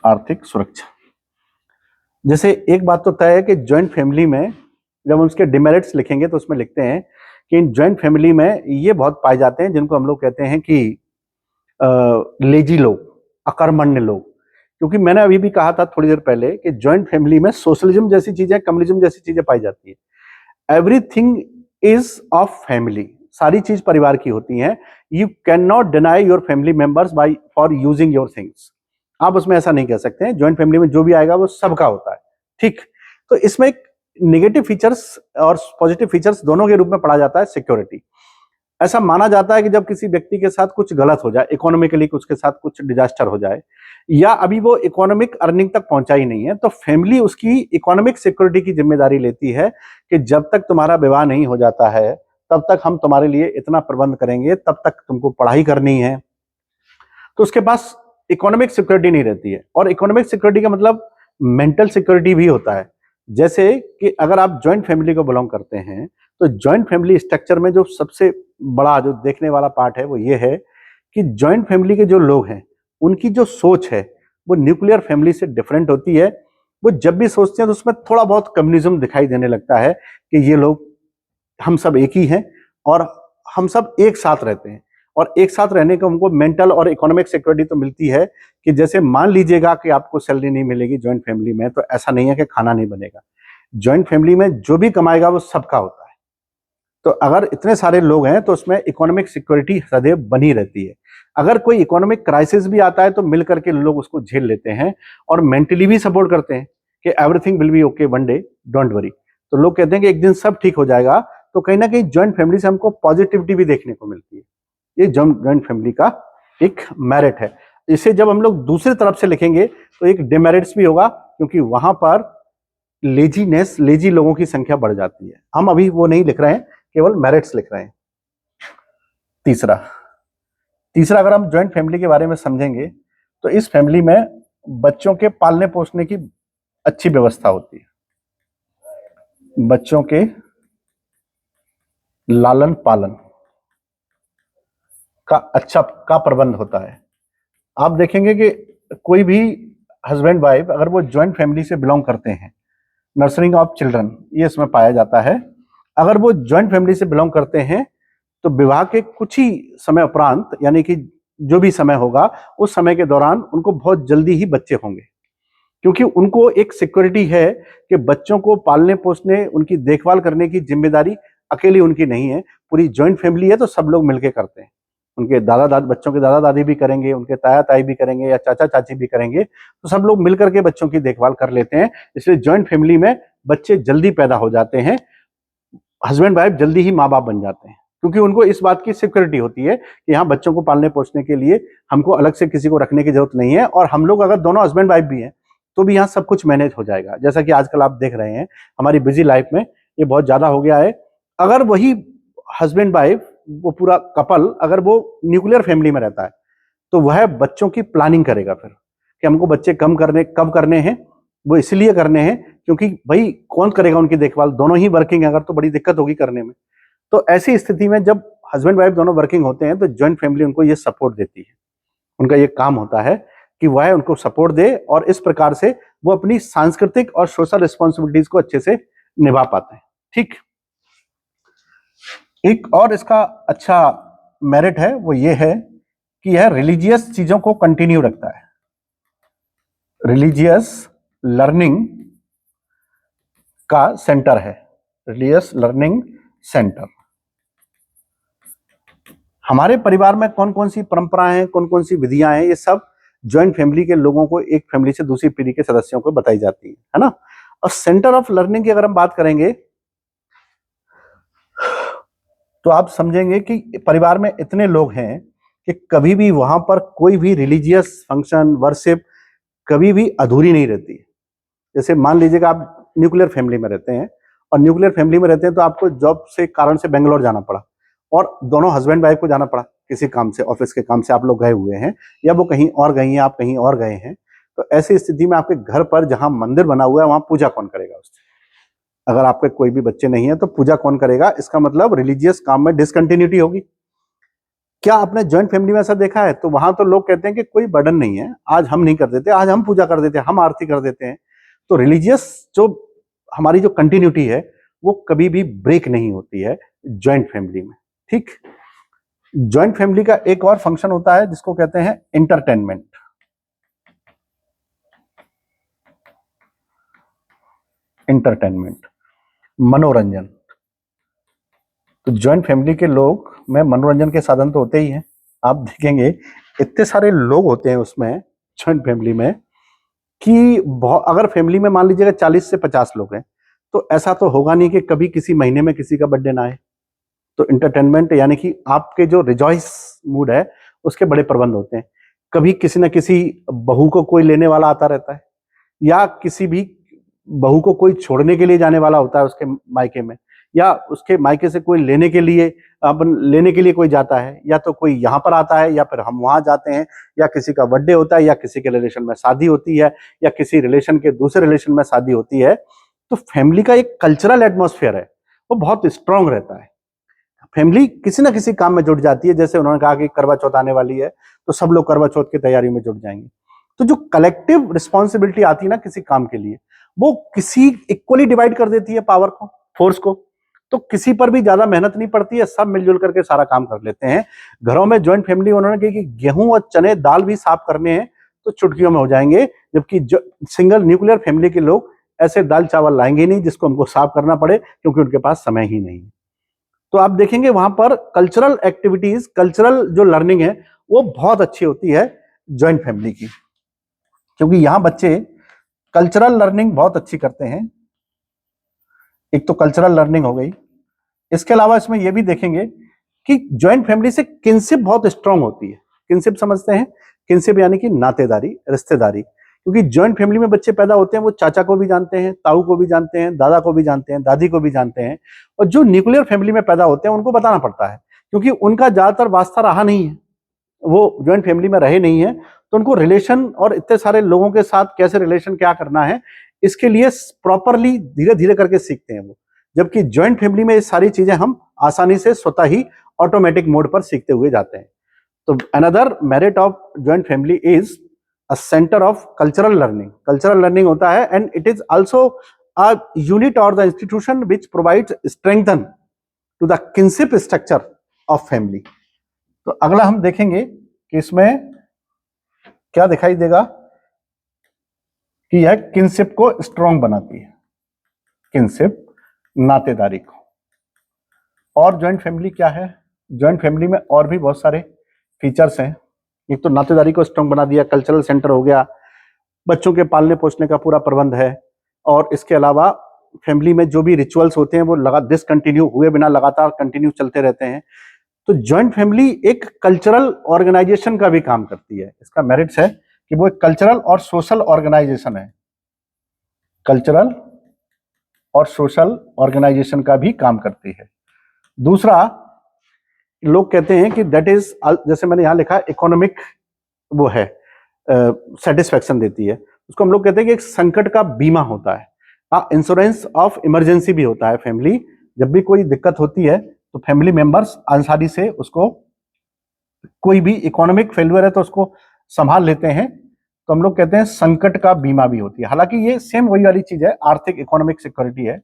आर्थिक सुरक्षा, जैसे एक बात तो तय है कि ज्वाइंट फैमिली में जब हम उसके डिमेरिट्स लिखेंगे तो उसमें लिखते हैं कि इन ज्वाइंट फैमिली में ये बहुत पाए जाते हैं जिनको हम लोग कहते हैं कि लेजी लोग, अकर्मण्य लोग। क्योंकि मैंने अभी भी कहा था थोड़ी देर पहले कि ज्वाइंट फैमिली में सोशलिज्म जैसी चीजें, कम्युनिज्म जैसी चीजें पाई जाती है। एवरीथिंग इज ऑफ फैमिली, सारी चीज परिवार की होती हैं। You can not deny your family members by for using your things. आप उसमें ऐसा नहीं कह सकते हैं, ज्वाइंट फैमिली में जो भी आएगा वो सबका होता है, ठीक। तो इसमें एक नेगेटिव फीचर्स और पॉजिटिव फीचर्स दोनों के रूप में पढ़ा जाता है सिक्योरिटी। ऐसा माना जाता है कि जब किसी व्यक्ति के साथ कुछ गलत हो जाए, इकोनॉमिकली उसके साथ कुछ डिजास्टर हो जाए, या अभी वो इकोनॉमिक अर्निंग तक पहुंचा ही नहीं है, तो फैमिली उसकी इकोनॉमिक सिक्योरिटी की जिम्मेदारी लेती है कि जब तक तुम्हारा विवाह नहीं हो जाता है तब तक हम तुम्हारे लिए इतना प्रबंध करेंगे, तब तक तुमको पढ़ाई करनी है। तो उसके पास इकोनॉमिक सिक्योरिटी नहीं रहती है। और इकोनॉमिक सिक्योरिटी का मतलब मेंटल सिक्योरिटी भी होता है। जैसे कि अगर आप जॉइंट फैमिली को बिलोंग करते हैं, तो जॉइंट फैमिली स्ट्रक्चर में जो सबसे बड़ा जो देखने वाला पार्ट है वो ये है कि जॉइंट फैमिली के जो लोग हैं, उनकी जो सोच है वो न्यूक्लियर फैमिली से डिफरेंट होती है। वो जब भी सोचते हैं तो उसमें थोड़ा बहुत कम्युनिज्म दिखाई देने लगता है कि ये लोग, हम सब एक ही हैं और हम सब एक साथ रहते हैं। और एक साथ रहने का उनको मेंटल और इकोनॉमिक सिक्योरिटी तो मिलती है कि जैसे मान लीजिएगा कि आपको सैलरी नहीं मिलेगी जॉइंट फैमिली में, तो ऐसा नहीं है कि खाना नहीं बनेगा। जॉइंट फैमिली में जो भी कमाएगा वो सबका होता है। तो अगर इतने सारे लोग हैं तो उसमें इकोनॉमिक सिक्योरिटी सदैव बनी रहती है। अगर कोई इकोनॉमिक क्राइसिस भी आता है तो मिल करके लोग उसको झेल लेते हैं और मेंटली भी सपोर्ट करते हैं कि everything will be okay one day, don't worry. तो लोग कहते हैं कि एक दिन सब ठीक हो जाएगा। तो कहीं ना कहीं जॉइंट फैमिली से हमको पॉजिटिविटी भी देखने को मिलती है। ये जॉइंट फैमिली का एक मेरिट है। इसे जब हम लोग दूसरी तरफ से लिखेंगे तो एक डिमेरिट्स भी होगा, क्योंकि वहां पर लेजी लोगों की संख्या बढ़ जाती है। हम अभी वो नहीं लिख रहे हैं, केवल मेरिट्स लिख रहे हैं। तीसरा अगर हम जॉइंट फैमिली के बारे में समझेंगे तो इस फैमिली में बच्चों के पालने पोसने की अच्छी व्यवस्था होती है। बच्चों के लालन पालन का अच्छा प्रबंध होता है। आप देखेंगे कि कोई भी हस्बैंड वाइफ अगर वो जॉइंट फैमिली से बिलोंग करते हैं, नर्सरिंग ऑफ चिल्ड्रन ये इसमें पाया जाता है। अगर वो जॉइंट फैमिली से बिलोंग करते हैं तो विवाह के कुछ ही समय उपरांत, यानी कि जो भी समय होगा उस समय के दौरान उनको बहुत जल्दी ही बच्चे होंगे, क्योंकि उनको एक सिक्योरिटी है कि बच्चों को पालने पोसने, उनकी देखभाल करने की जिम्मेदारी अकेली उनकी नहीं है, पूरी जॉइंट फैमिली है तो सब लोग मिलकर करते हैं। उनके दादा दादी, बच्चों के दादा दादी भी करेंगे, उनके ताया ताई भी करेंगे या चाचा चाची भी करेंगे, तो सब लोग मिलकर के बच्चों की देखभाल कर लेते हैं। इसलिए जॉइंट फैमिली में बच्चे जल्दी पैदा हो जाते हैं, हस्बैंड वाइफ जल्दी ही माँ बाप बन जाते हैं, क्योंकि उनको इस बात की सिक्योरिटी होती है कि यहाँ बच्चों को पालने पोसने के लिए हमको अलग से किसी को रखने की जरूरत नहीं है। और हम लोग अगर दोनों हस्बैंड वाइफ भी हैं तो भी यहाँ सब कुछ मैनेज हो जाएगा। जैसा कि आजकल आप देख रहे हैं हमारी बिजी लाइफ में ये बहुत ज्यादा हो गया है। अगर वही हस्बैंड वाइफ, वो पूरा कपल अगर वो न्यूक्लियर फैमिली में रहता है तो वह बच्चों की प्लानिंग करेगा फिर कि हमको बच्चे कब करने हैं। वो इसलिए करने हैं क्योंकि भाई कौन करेगा उनकी देखभाल, दोनों ही वर्किंग है अगर, तो बड़ी दिक्कत होगी करने में। तो ऐसी स्थिति में जब हस्बैंड वाइफ दोनों वर्किंग होते हैं तो जॉइंट फैमिली उनको ये सपोर्ट देती है। उनका ये काम होता है कि वह उनको सपोर्ट दे और इस प्रकार से वो अपनी सांस्कृतिक और सोशल रिस्पॉन्सिबिलिटीज को अच्छे से निभा पाते हैं। ठीक, एक और इसका अच्छा मेरिट है वो ये है कि यह रिलीजियस चीजों को कंटिन्यू रखता है। रिलीजियस लर्निंग का सेंटर है, रिलीजियस लर्निंग सेंटर। हमारे परिवार में कौन कौन सी परंपराएं हैं, कौन कौन सी विधियां हैं, ये सब जॉइंट फैमिली के लोगों को एक फैमिली से दूसरी पीढ़ी के सदस्यों को बताई जाती है ना। और सेंटर ऑफ लर्निंग की अगर हम बात करेंगे तो आप समझेंगे कि परिवार में इतने लोग हैं कि कभी भी वहां पर कोई भी रिलीजियस फंक्शन, वर्शिप कभी भी अधूरी नहीं रहती। जैसे मान लीजिएगा आप न्यूक्लियर फैमिली में रहते हैं, और न्यूक्लियर फैमिली में रहते हैं तो आपको जॉब से कारण से बेंगलोर जाना पड़ा और दोनों हस्बैंड वाइफ को जाना पड़ा किसी काम से, ऑफिस के काम से आप लोग गए हुए हैं, या वो कहीं और गई हैं, आप कहीं और गए हैं। तो ऐसी स्थिति में आपके घर पर जहां मंदिर बना हुआ है वहां पूजा कौन करेगा उससे? अगर आपके कोई भी बच्चे नहीं है तो पूजा कौन करेगा? इसका मतलब रिलीजियस काम में डिसकंटिन्यूटी होगी। क्या आपने जॉइंट फैमिली में ऐसा देखा है? तो वहां तो लोग कहते हैं कि कोई बर्डन नहीं है, आज हम नहीं कर देते, आज हम पूजा कर देते हैं, हम आरती कर देते हैं। तो रिलीजियस जो हमारी जो कंटिन्यूटी है वो कभी भी ब्रेक नहीं होती है जॉइंट फैमिली में। ठीक, जॉइंट फैमिली का एक और फंक्शन होता है जिसको कहते हैं एंटरटेनमेंट। मनोरंजन। तो जॉइंट फैमिली के लोग में मनोरंजन के साधन तो होते ही हैं। आप देखेंगे इतने सारे लोग होते हैं उसमें जॉइंट फैमिली में कि अगर फैमिली में मान लीजिएगा 40 से 50 लोग हैं तो ऐसा तो होगा नहीं कि कभी किसी महीने में किसी का बर्थडे ना आए। तो एंटरटेनमेंट यानी कि आपके जो रिजॉइस मूड है उसके बड़े प्रबंध होते हैं। कभी किसी न किसी बहू को कोई लेने वाला आता रहता है, या किसी भी बहू को कोई छोड़ने के लिए जाने वाला होता है उसके मायके में, या उसके मायके से कोई लेने के लिए कोई जाता है, या तो कोई यहाँ पर आता है या फिर हम वहां जाते हैं, या किसी का बर्थडे होता है, या किसी के रिलेशन में शादी होती है, या किसी रिलेशन के दूसरे रिलेशन में शादी होती है। तो फैमिली का एक कल्चरल एटमॉस्फेयर है, वो बहुत स्ट्रांग रहता है। फैमिली किसी ना किसी काम में जुट जाती है। जैसे उन्होंने कहा कि करवा चौथ आने वाली है, तो सब लोग करवा चौथ की तैयारी में जुट जाएंगे। तो जो कलेक्टिव रिस्पॉन्सिबिलिटी आती है ना किसी काम के लिए, वो किसी इक्वली डिवाइड कर देती है पावर को, फोर्स को। तो किसी पर भी ज्यादा मेहनत नहीं पड़ती है, सब मिलजुल करके सारा काम कर लेते हैं। घरों में ज्वाइंट फैमिली, उन्होंने कहा कि गेहूं और चने दाल भी साफ करने हैं तो चुटकियों में हो जाएंगे, जबकि सिंगल न्यूक्लियर फैमिली के लोग ऐसे दाल चावल लाएंगे नहीं जिसको हमको साफ करना पड़े, क्योंकि उनके पास समय ही नहीं है। तो आप देखेंगे वहां पर कल्चरल एक्टिविटीज, कल्चरल जो लर्निंग है वो बहुत अच्छी होती है ज्वाइंट फैमिली की, क्योंकि यहां बच्चे कल्चरल लर्निंग बहुत अच्छी करते हैं। एक तो कल्चरल लर्निंग हो गई, इसके अलावा इसमें यह भी देखेंगे कि ज्वाइंट फैमिली से किनशिप बहुत स्ट्रांग होती है। किनशिप समझते हैं? किनशिप यानी कि नातेदारी, रिश्तेदारी। क्योंकि ज्वाइंट फैमिली में बच्चे पैदा होते हैं, वो चाचा को भी जानते हैं, ताऊ को भी जानते हैं, दादा को भी जानते हैं, दादी को भी जानते हैं। और जो न्यूक्लियर फैमिली में पैदा होते हैं उनको बताना पड़ता है, क्योंकि उनका ज्यादातर वास्ता रहा नहीं है, वो ज्वाइंट फैमिली में रहे नहीं है। तो उनको रिलेशन और इतने सारे लोगों के साथ कैसे रिलेशन क्या करना है, इसके लिए प्रॉपरली धीरे धीरे करके सीखते हैं वो। जबकि ज्वाइंट फैमिली में ये सारी चीजें हम आसानी से स्वतः ही ऑटोमेटिक मोड पर सीखते हुए जाते हैं। तो another merit of joint family is a centre of cultural learning. Cultural learning होता है, and it is also a unit और the institution which provides strengthen to the kinship structure of family. तो अगला हम देखेंगे कि इसमें क्या दिखाई देगा कि यह किनशिप को स्ट्रांग बनाती है, किनशिप नातेदारी को। और ज्वाइंट फैमिली क्या है? ज्वाइंट फैमिली में और भी बहुत सारे फीचर्स हैं। एक तो नातेदारी को स्ट्रांग बना दिया, कल्चरल सेंटर हो गया, बच्चों के पालने पोसने का पूरा प्रबंध है, और इसके अलावा फैमिली में जो भी रिचुअल्स होते हैं वो डिसकंटिन्यू हुए बिना लगातार कंटिन्यू चलते रहते हैं। तो ज्वाइंट फैमिली एक कल्चरल ऑर्गेनाइजेशन का भी काम करती है। इसका मेरिट्स है कि वो एक कल्चरल और सोशल ऑर्गेनाइजेशन है, कल्चरल और सोशल ऑर्गेनाइजेशन का भी काम करती है। दूसरा, लोग कहते हैं कि दैट इज, जैसे मैंने यहां लिखा इकोनॉमिक, वो है सेटिस्फेक्शन देती है। उसको हम लोग कहते हैं कि एक संकट का बीमा होता है, इंश्योरेंस ऑफ इमरजेंसी भी होता है। फैमिली जब भी कोई दिक्कत होती है तो फैमिली मेंबर्स आसानी से उसको, कोई भी इकोनॉमिक फेल्यूर है तो उसको संभाल लेते हैं। तो हम लोग कहते हैं संकट का बीमा भी होती है। हालांकि ये सेम वही वाली चीज है, आर्थिक इकोनॉमिक सिक्योरिटी है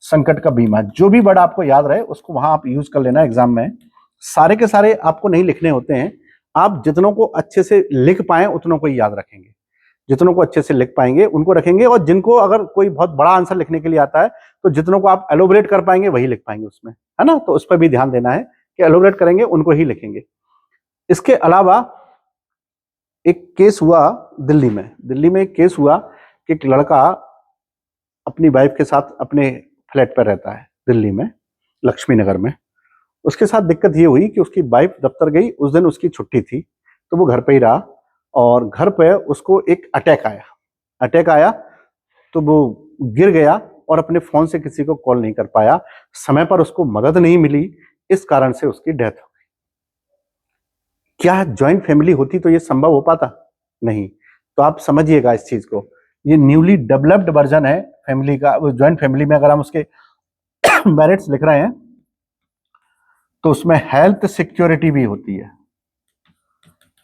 संकट का बीमा। जो भी वर्ड आपको याद रहे उसको वहां आप यूज कर लेना एग्जाम में। सारे के सारे आपको नहीं लिखने होते हैं, आप जितनों को अच्छे से लिख पाए उतनों को ही याद रखेंगे, जितनों को अच्छे से लिख पाएंगे उनको रखेंगे, और जिनको अगर कोई बहुत बड़ा आंसर लिखने के लिए आता है तो जितनों को आप एलोबरेट कर पाएंगे वही लिख पाएंगे उसमें, है ना। तो उस पर भी ध्यान देना है कि एलोबरेट करेंगे उनको ही लिखेंगे। इसके अलावा एक केस हुआ दिल्ली में एक केस हुआ कि एक लड़का अपनी वाइफ के साथ अपने फ्लैट पर रहता है दिल्ली में, लक्ष्मी नगर में। उसके साथ दिक्कत ये हुई कि उसकी वाइफ दफ्तर गई, उस दिन उसकी छुट्टी थी, तो वो घर पे ही रहा, और घर पे उसको एक अटैक आया तो वो गिर गया और अपने फोन से किसी को कॉल नहीं कर पाया, समय पर उसको मदद नहीं मिली, इस कारण से उसकी डेथ हो गई। क्या ज्वाइंट फैमिली होती तो ये संभव हो पाता? नहीं। तो आप समझिएगा इस चीज को, ये न्यूली डेवलप्ड वर्जन है फैमिली का। ज्वाइंट फैमिली में अगर हम उसके मेरिट्स लिख रहे हैं तो उसमें हेल्थ सिक्योरिटी भी होती है,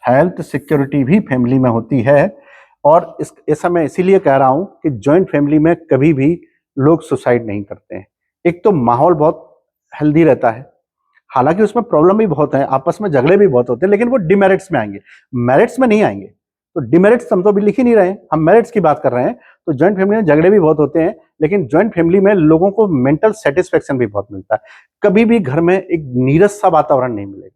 हेल्थ सिक्योरिटी भी फैमिली में होती है। और ऐसा मैं इसीलिए कह रहा हूं कि ज्वाइंट फैमिली में कभी भी लोग सुसाइड नहीं करते हैं। एक तो माहौल बहुत हेल्दी रहता है, हालांकि उसमें प्रॉब्लम भी बहुत है, आपस में झगड़े भी बहुत होते हैं, लेकिन वो डिमेरिट्स में आएंगे, मेरिट्स में नहीं आएंगे। तो डिमेरिट्स हम तो अभी लिख ही नहीं रहे हैं, हम मेरिट्स की बात कर रहे हैं। तो ज्वाइंट फैमिली में झगड़े भी बहुत होते हैं, लेकिन ज्वाइंट फैमिली में लोगों को मेंटल सेटिस्फेक्शन भी बहुत मिलता है। कभी भी घर में एक नीरस सा वातावरण नहीं मिलेगा।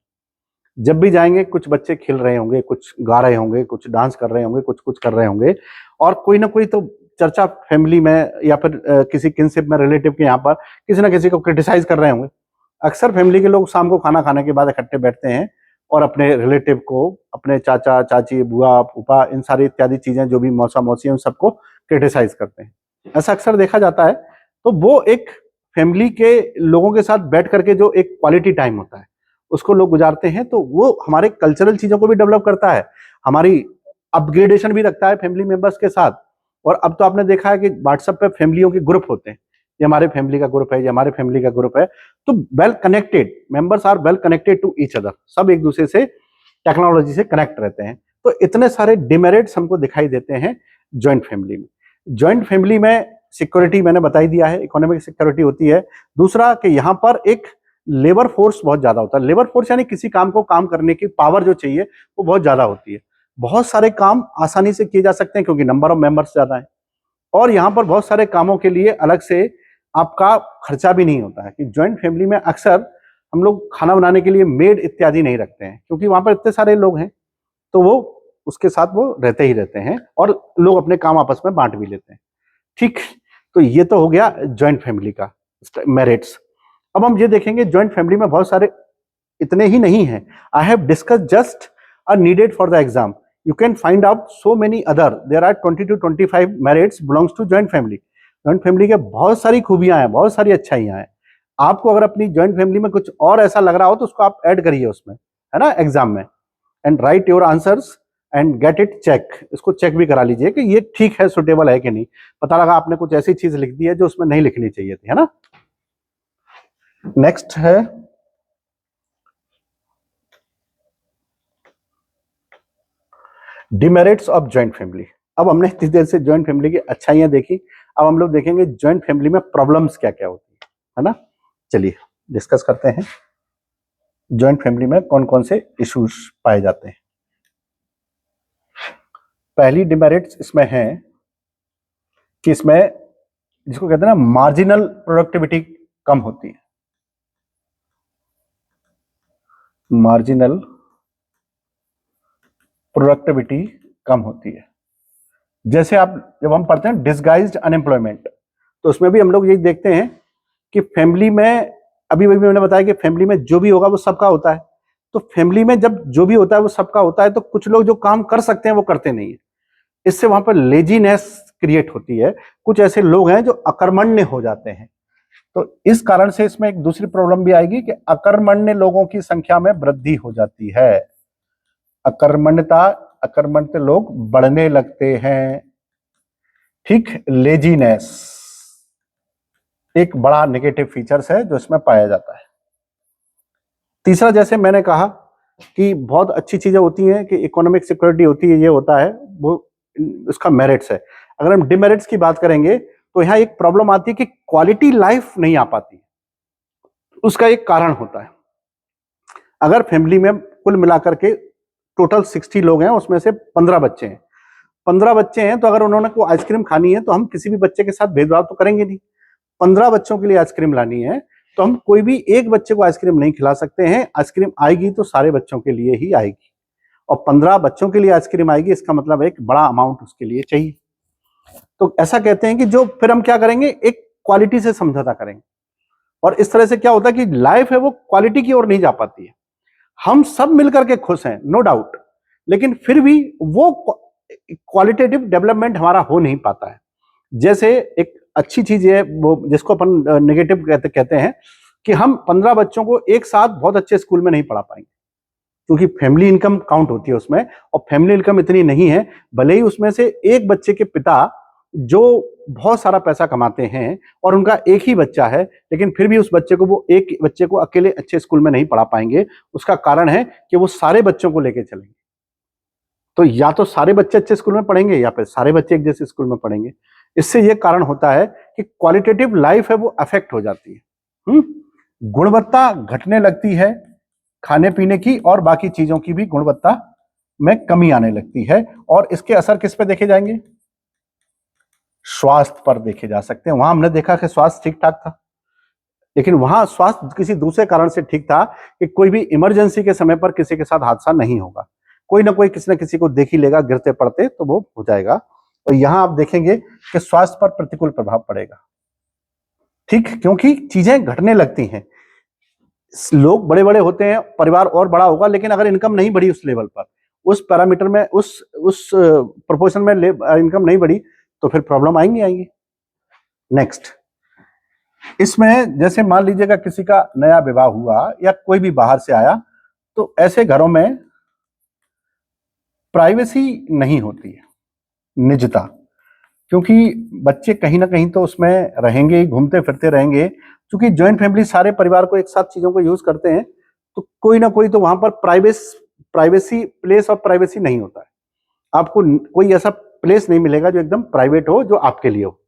जब भी जाएंगे कुछ बच्चे खेल रहे होंगे, कुछ गा रहे होंगे, कुछ डांस कर रहे होंगे, कुछ कुछ कर रहे होंगे, और कोई ना कोई तो चर्चा फैमिली में या फिर किसी किनशिप में रिलेटिव के यहाँ पर किसी ना किसी को क्रिटिसाइज कर रहे होंगे। अक्सर फैमिली के लोग शाम को खाना खाने के बाद इकट्ठे बैठते हैं और अपने रिलेटिव को, अपने चाचा चाची, बुआ फूफा, इन सारी इत्यादि चीजें जो भी मौसा मौसी हैं उन सबको क्रिटिसाइज करते हैं। ऐसा अक्सर देखा जाता है। तो वो एक फैमिली के लोगों के साथ बैठ करके जो एक क्वालिटी टाइम होता है उसको लोग गुजारते हैं, तो वो हमारे कल्चरल चीजों को भी डेवलप करता है, हमारी अपग्रेडेशन भी रखता है फैमिली मेंबर्स के साथ। और अब तो आपने देखा है कि व्हाट्सएप पे फैमिलियों के ग्रुप होते हैं, ये हमारे फैमिली का ग्रुप है, ये हमारे फैमिली का ग्रुप है, तो well connected members are well connected to each other, सब एक दूसरे से टेक्नोलॉजी से कनेक्ट रहते हैं। तो इतने सारे डिमेरिट्स हमको दिखाई देते हैं ज्वाइंट फैमिली में। ज्वाइंट फैमिली में सिक्योरिटी मैंने बता ही दिया है, इकोनॉमिक सिक्योरिटी होती है। दूसरा कि यहाँ पर एक लेबर फोर्स बहुत ज्यादा होता है। लेबर फोर्स यानी किसी काम को काम करने की पावर जो चाहिए वो बहुत ज्यादा होती है। बहुत सारे काम आसानी से किए जा सकते हैं क्योंकि नंबर ऑफ मेंबर्स ज्यादा है, और यहाँ पर बहुत सारे कामों के लिए अलग से आपका खर्चा भी नहीं होता है। कि ज्वाइंट फैमिली में अक्सर हम लोग खाना बनाने के लिए मेड इत्यादि नहीं रखते हैं क्योंकि वहां पर इतने सारे लोग हैं, तो वो उसके साथ वो रहते ही रहते हैं और लोग अपने काम आपस में बांट भी लेते हैं। ठीक, तो ये तो हो गया ज्वाइंट फैमिली का मेरिट्स। अब हम ये देखेंगे ज्वाइंट फैमिली में बहुत सारे, इतने ही नहीं है, I have discuss just a needed for the exam, you can find out so many other, there are 20 to 25 merits belongs to joint family। joint family के बहुत सारी खूबियां हैं, बहुत सारी अच्छाइयां हैं। आपको अगर अपनी joint family में कुछ और ऐसा लग रहा हो तो उसको आप ऐड करिए उसमें, है ना, एग्जाम में, and write your answers and get it check, इसको चेक भी करा लीजिए कि ये ठीक है, सुटेबल है कि नहीं। पता लगा आपने कुछ ऐसी चीज लिख दी है जो उसमें नहीं लिखनी चाहिए थी, है ना। नेक्स्ट है डिमेरिट्स ऑफ ज्वाइंट फैमिली। अब हमने इतनी देर से ज्वाइंट फैमिली की अच्छाइयां देखी, अब हम लोग देखेंगे ज्वाइंट फैमिली में प्रॉब्लम्स क्या क्या होती है ना। चलिए डिस्कस करते हैं ज्वाइंट फैमिली में कौन कौन से इश्यूज पाए जाते हैं। पहली डिमेरिट्स इसमें है कि इसमें जिसको कहते हैं ना मार्जिनल प्रोडक्टिविटी कम होती है। मार्जिनल प्रोडक्टिविटी कम होती है। जैसे आप जब हम पढ़ते हैं डिसगाइज्ड अनएम्प्लॉयमेंट, तो उसमें भी हम लोग यही देखते हैं कि फैमिली में, अभी मैंने बताया कि फैमिली में जो भी होगा वो सबका होता है, तो फैमिली में जब जो भी होता है वो सबका होता है, तो कुछ लोग जो काम कर सकते हैं वो करते नहीं है, इससे वहां पर लेजीनेस क्रिएट होती है। कुछ ऐसे लोग हैं जो अकर्मण्य हो जाते हैं, तो इस कारण से इसमें एक दूसरी प्रॉब्लम भी आएगी कि अकर्मण्य लोगों की संख्या में वृद्धि हो जाती है। अकर्मण्य लोग बढ़ने लगते हैं। ठीक, लेजीनेस एक बड़ा नेगेटिव फीचर्स है जो इसमें पाया जाता है। तीसरा, जैसे मैंने कहा कि बहुत अच्छी चीजें होती हैं कि इकोनॉमिक सिक्योरिटी होती है, ये होता है, वो उसका मेरिट्स है। अगर हम डिमेरिट्स की बात करेंगे तो यहाँ एक प्रॉब्लम आती है कि क्वालिटी लाइफ नहीं आ पाती, उसका एक कारण होता है। अगर फैमिली में कुल मिलाकर के टोटल 60 लोग हैं, उसमें से 15 बच्चे हैं, 15 बच्चे हैं, तो अगर उन्होंने को आइसक्रीम खानी है तो हम किसी भी बच्चे के साथ भेदभाव तो करेंगे नहीं। 15 बच्चों के लिए आइसक्रीम लानी है तो हम कोई भी एक बच्चे को आइसक्रीम नहीं खिला सकते हैं। आइसक्रीम आएगी तो सारे बच्चों के लिए ही आएगी, और 15 बच्चों के लिए आइसक्रीम आएगी, इसका मतलब एक बड़ा अमाउंट उसके लिए चाहिए। तो ऐसा कहते हैं कि जो फिर हम क्या करेंगे, एक क्वालिटी से समझौता करेंगे, और इस तरह से क्या होता है कि लाइफ है वो क्वालिटी की ओर नहीं जा पाती है। हम सब मिलकर के खुश हैं, नो डाउट, लेकिन फिर भी वो क्वालिटेटिव डेवलपमेंट हमारा हो नहीं पाता है। जैसे एक अच्छी चीज है वो जिसको अपन नेगेटिव कहते हैं कि हम 15 बच्चों को एक साथ बहुत अच्छे स्कूल में नहीं पढ़ा पाएंगे, क्योंकि फैमिली इनकम काउंट होती है उसमें, और फैमिली इनकम इतनी नहीं है। भले ही उसमें से एक बच्चे के पिता जो बहुत सारा पैसा कमाते हैं और उनका एक ही बच्चा है, लेकिन फिर भी उस बच्चे को, वो एक बच्चे को अकेले अच्छे स्कूल में नहीं पढ़ा पाएंगे। उसका कारण है कि वो सारे बच्चों को लेके चलेंगे। तो या तो सारे बच्चे अच्छे स्कूल में पढ़ेंगे या फिर सारे बच्चे एक जैसे स्कूल में पढ़ेंगे। इससे ये कारण होता है कि क्वालिटेटिव लाइफ है वो अफेक्ट हो जाती है। गुणवत्ता घटने लगती है, खाने पीने की और बाकी चीजों की भी गुणवत्ता में कमी आने लगती है, और इसके असर किस पे देखे जाएंगे, स्वास्थ्य पर देखे जा सकते हैं। वहां हमने देखा कि स्वास्थ्य ठीक ठाक था, लेकिन वहां स्वास्थ्य किसी दूसरे कारण से ठीक था कि कोई भी इमरजेंसी के समय पर किसी के साथ हादसा नहीं होगा, कोई ना कोई किसी न किसी को देख ही लेगा गिरते पड़ते, तो वो हो जाएगा। और यहां आप देखेंगे कि स्वास्थ्य पर प्रतिकूल प्रभाव पड़ेगा। ठीक, क्योंकि चीजें घटने लगती हैं, लोग बड़े बड़े होते हैं, परिवार और बड़ा होगा, लेकिन अगर इनकम नहीं बढ़ी उस लेवल पर, उस पैरामीटर में, उस प्रोपोर्शन में इनकम नहीं बढ़ी, तो फिर प्रॉब्लम आएंगी। नेक्स्ट, इसमें जैसे मान लीजिएगा किसी का नया विवाह हुआ या कोई भी बाहर से आया, तो ऐसे घरों में प्राइवेसी नहीं होती है, निजता, क्योंकि बच्चे कहीं ना कहीं तो उसमें रहेंगे ही, घूमते फिरते रहेंगे। क्योंकि जॉइंट फैमिली सारे परिवार को एक साथ चीजों को यूज करते हैं, तो कोई ना कोई तो वहां पर प्राइवेसी प्लेस ऑफ प्राइवेसी नहीं होता है। आपको कोई ऐसा प्लेस नहीं मिलेगा जो एकदम प्राइवेट हो, जो आपके लिए हो।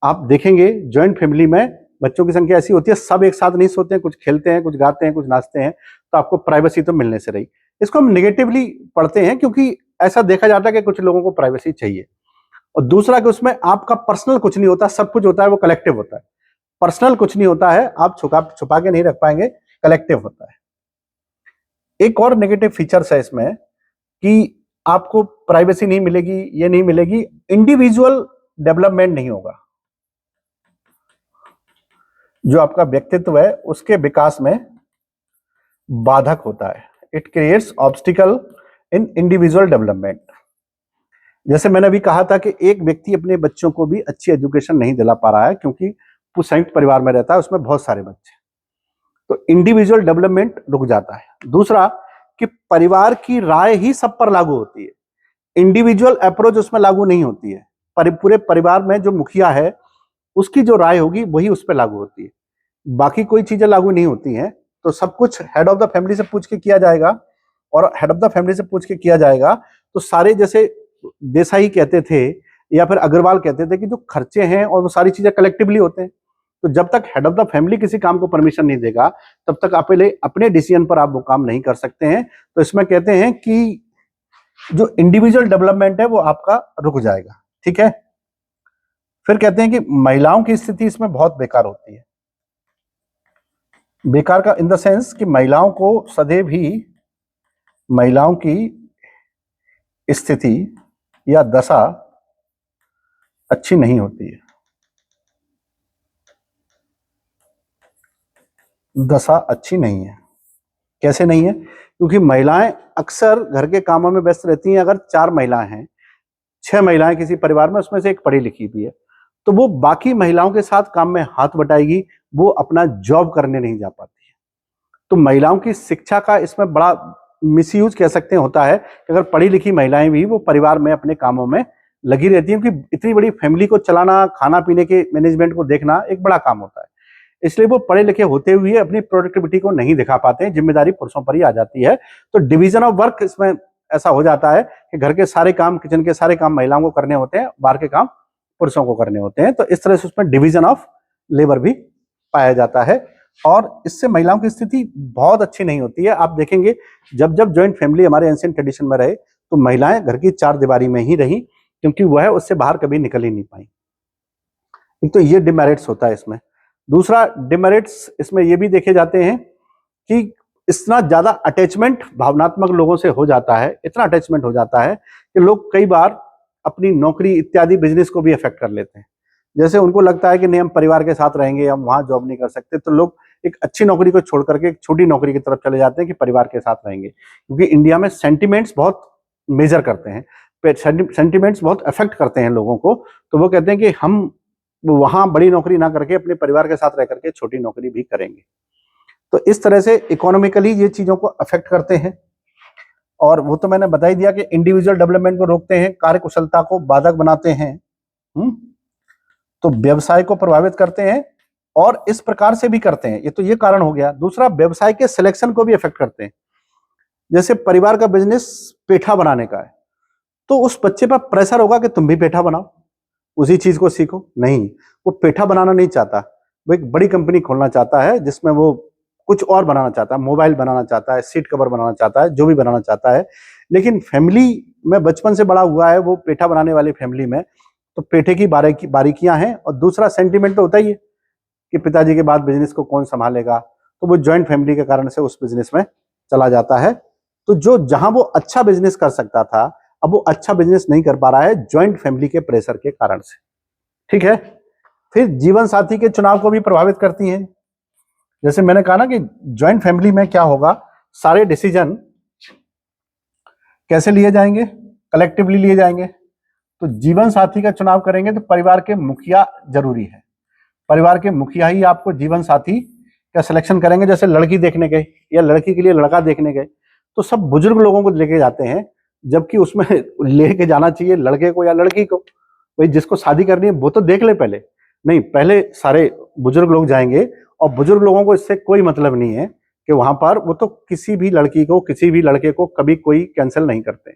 आप देखेंगे जॉइंट फैमिली में बच्चों की संख्या ऐसी होती है, सब एक साथ नहीं सोते हैं, कुछ खेलते हैं, कुछ गाते हैं, कुछ नाचते हैं, तो आपको प्राइवेसी तो मिलने से रही। इसको हम निगेटिवली पढ़ते हैं, क्योंकि ऐसा देखा जाता है कि कुछ लोगों को प्राइवेसी चाहिए। और दूसरा कि उसमें आपका पर्सनल कुछ नहीं होता, सब कुछ होता है वो कलेक्टिव होता है। पर्सनल कुछ नहीं होता है, आप छुपा छुपा के नहीं रख पाएंगे, कलेक्टिव होता है। एक और नेगेटिव फीचर्स है इसमें कि आपको प्राइवेसी नहीं मिलेगी, ये नहीं मिलेगी, इंडिविजुअल डेवलपमेंट नहीं होगा। जो आपका व्यक्तित्व है उसके विकास में बाधक होता है। It creates obstacle in individual development. जैसे मैंने अभी कहा था कि एक व्यक्ति अपने बच्चों को भी अच्छी एजुकेशन नहीं दिला पा रहा है, क्योंकि वो संयुक्त परिवार में रहता है, उसमें बहुत सारे बच्चे, तो इंडिविजुअल डेवलपमेंट रुक जाता है। दूसरा कि परिवार की राय ही सब पर लागू होती है, इंडिविजुअल अप्रोच उसमें लागू नहीं होती है। पूरे परिवार में जो मुखिया है उसकी जो राय होगी वही उस पर लागू होती है, बाकी कोई चीजें लागू नहीं होती हैं। तो सब कुछ हेड ऑफ द फैमिली से पूछ के किया जाएगा, और हेड ऑफ द फैमिली से पूछ के किया जाएगा तो सारे, जैसे देसाई कहते थे या फिर अग्रवाल कहते थे कि जो खर्चे हैं और वो सारी चीजें कलेक्टिवली होते हैं। तो जब तक हेड ऑफ द फैमिली किसी काम को परमिशन नहीं देगा, तब तक आप पहले अपने डिसीजन पर आप वो काम नहीं कर सकते हैं। तो इसमें कहते हैं कि जो इंडिविजुअल डेवलपमेंट है वो आपका रुक जाएगा। ठीक है। फिर कहते हैं कि महिलाओं की स्थिति इसमें बहुत बेकार होती है। बेकार का इन द सेंस कि महिलाओं को सदैव ही, महिलाओं की स्थिति या दशा अच्छी नहीं होती है। दशा अच्छी नहीं है। कैसे नहीं है? क्योंकि महिलाएं अक्सर घर के कामों में व्यस्त रहती हैं। अगर 4 महिलाएं हैं, 6 महिलाएं किसी परिवार में, उसमें से एक पढ़ी लिखी भी है, तो वो बाकी महिलाओं के साथ काम में हाथ बटाएगी, वो अपना जॉब करने नहीं जा पाती है। तो महिलाओं की शिक्षा का इसमें बड़ा मिसयूज कह सकते हैं होता है कि अगर पढ़ी लिखी महिलाएं भी वो परिवार में अपने कामों में लगी रहती हैं, क्योंकि इतनी बड़ी फैमिली को चलाना, खाना पीने के मैनेजमेंट को देखना एक बड़ा काम होता है। इसलिए वो पढ़े लिखे होते हुए अपनी प्रोडक्टिविटी को नहीं दिखा पाते हैं, जिम्मेदारी पुरुषों पर ही आ जाती है। तो डिवीजन ऑफ वर्क इसमें ऐसा हो जाता है कि घर के सारे काम, किचन के सारे काम महिलाओं को करने होते हैं, बाहर के काम पुरुषों को करने होते हैं। तो इस तरह से उसमें डिवीजन ऑफ लेबर भी पाया जाता है, और इससे महिलाओं की स्थिति बहुत अच्छी नहीं होती है। आप देखेंगे जब जब ज्वाइंट फैमिली हमारे एंशिएंट ट्रेडिशन में रहे, तो महिलाएं घर की 4 दीवारी में ही रही, क्योंकि वह उससे बाहर कभी निकल ही नहीं पाई। एक तो ये डिमेरिट्स होता है इसमें। दूसरा डिमेरिट्स इसमें ये भी देखे जाते हैं कि इतना ज्यादा अटैचमेंट भावनात्मक लोगों से हो जाता है, इतना अटैचमेंट हो जाता है कि लोग कई बार अपनी नौकरी इत्यादि बिजनेस को भी अफेक्ट कर लेते हैं। जैसे उनको लगता है कि नहीं, हम परिवार के साथ रहेंगे, हम वहां जॉब नहीं कर सकते, तो लोग एक अच्छी नौकरी को छोड़ करके एक छोटी नौकरी की तरफ चले जाते हैं कि परिवार के साथ रहेंगे। क्योंकि इंडिया में सेंटिमेंट्स बहुत मेजर करते हैं, सेंटिमेंट्स बहुत अफेक्ट करते हैं लोगों को। तो वो कहते हैं कि हम वहां बड़ी नौकरी ना करके अपने परिवार के साथ रह करके छोटी नौकरी भी करेंगे। तो इस तरह से इकोनॉमिकली ये चीजों को अफेक्ट करते हैं। और वो तो मैंने बता ही दिया कि इंडिविजुअल डेवलपमेंट को रोकते हैं, कार्य कुशलता को बाधक बनाते हैं, तो व्यवसाय को प्रभावित करते हैं, और इस प्रकार से भी करते हैं। ये तो ये कारण हो गया। दूसरा, व्यवसाय के सिलेक्शन को भी अफेक्ट करते हैं। जैसे परिवार का बिजनेस पेठा बनाने का है, तो उस बच्चे पर प्रेशर होगा कि तुम भी पेठा बनाओ, उसी चीज को सीखो। नहीं, वो पेठा बनाना नहीं चाहता, वो एक बड़ी कंपनी खोलना चाहता है जिसमें वो कुछ और बनाना चाहता है, मोबाइल बनाना चाहता है, सीट कवर बनाना चाहता है, जो भी बनाना चाहता है। लेकिन फैमिली में बचपन से बड़ा हुआ है वो पेठा बनाने वाली फैमिली में, तो पेठे की बारीकियां हैं। और दूसरा, सेंटिमेंट तो होता ही है कि पिताजी के बाद बिजनेस को कौन संभालेगा, तो वो ज्वाइंट फैमिली के कारण से उस बिजनेस में चला जाता है। तो जो जहां वो अच्छा बिजनेस कर सकता था, अब वो अच्छा बिजनेस नहीं कर पा रहा है ज्वाइंट फैमिली के प्रेशर के कारण से। ठीक है। फिर जीवन साथी के चुनाव को भी प्रभावित करती हैं। जैसे मैंने कहा ना कि ज्वाइंट फैमिली में क्या होगा, सारे डिसीजन कैसे लिए जाएंगे, कलेक्टिवली लिए जाएंगे। तो जीवन साथी का चुनाव करेंगे तो परिवार के मुखिया जरूरी है। परिवार के मुखिया ही आपको जीवन साथी का सिलेक्शन करेंगे। जैसे लड़की देखने गए या लड़की के लिए लड़का देखने गए तो सब बुजुर्ग लोगों को लेके जाते हैं, जबकि उसमें लेके जाना चाहिए लड़के को या लड़की को। भाई जिसको शादी करनी है वो तो देख ले पहले, नहीं पहले सारे बुजुर्ग लोग जाएंगे। और बुजुर्ग लोगों को इससे कोई मतलब नहीं है कि वहां पर वो तो किसी भी लड़की को किसी भी लड़के को कभी कोई कैंसिल नहीं करते,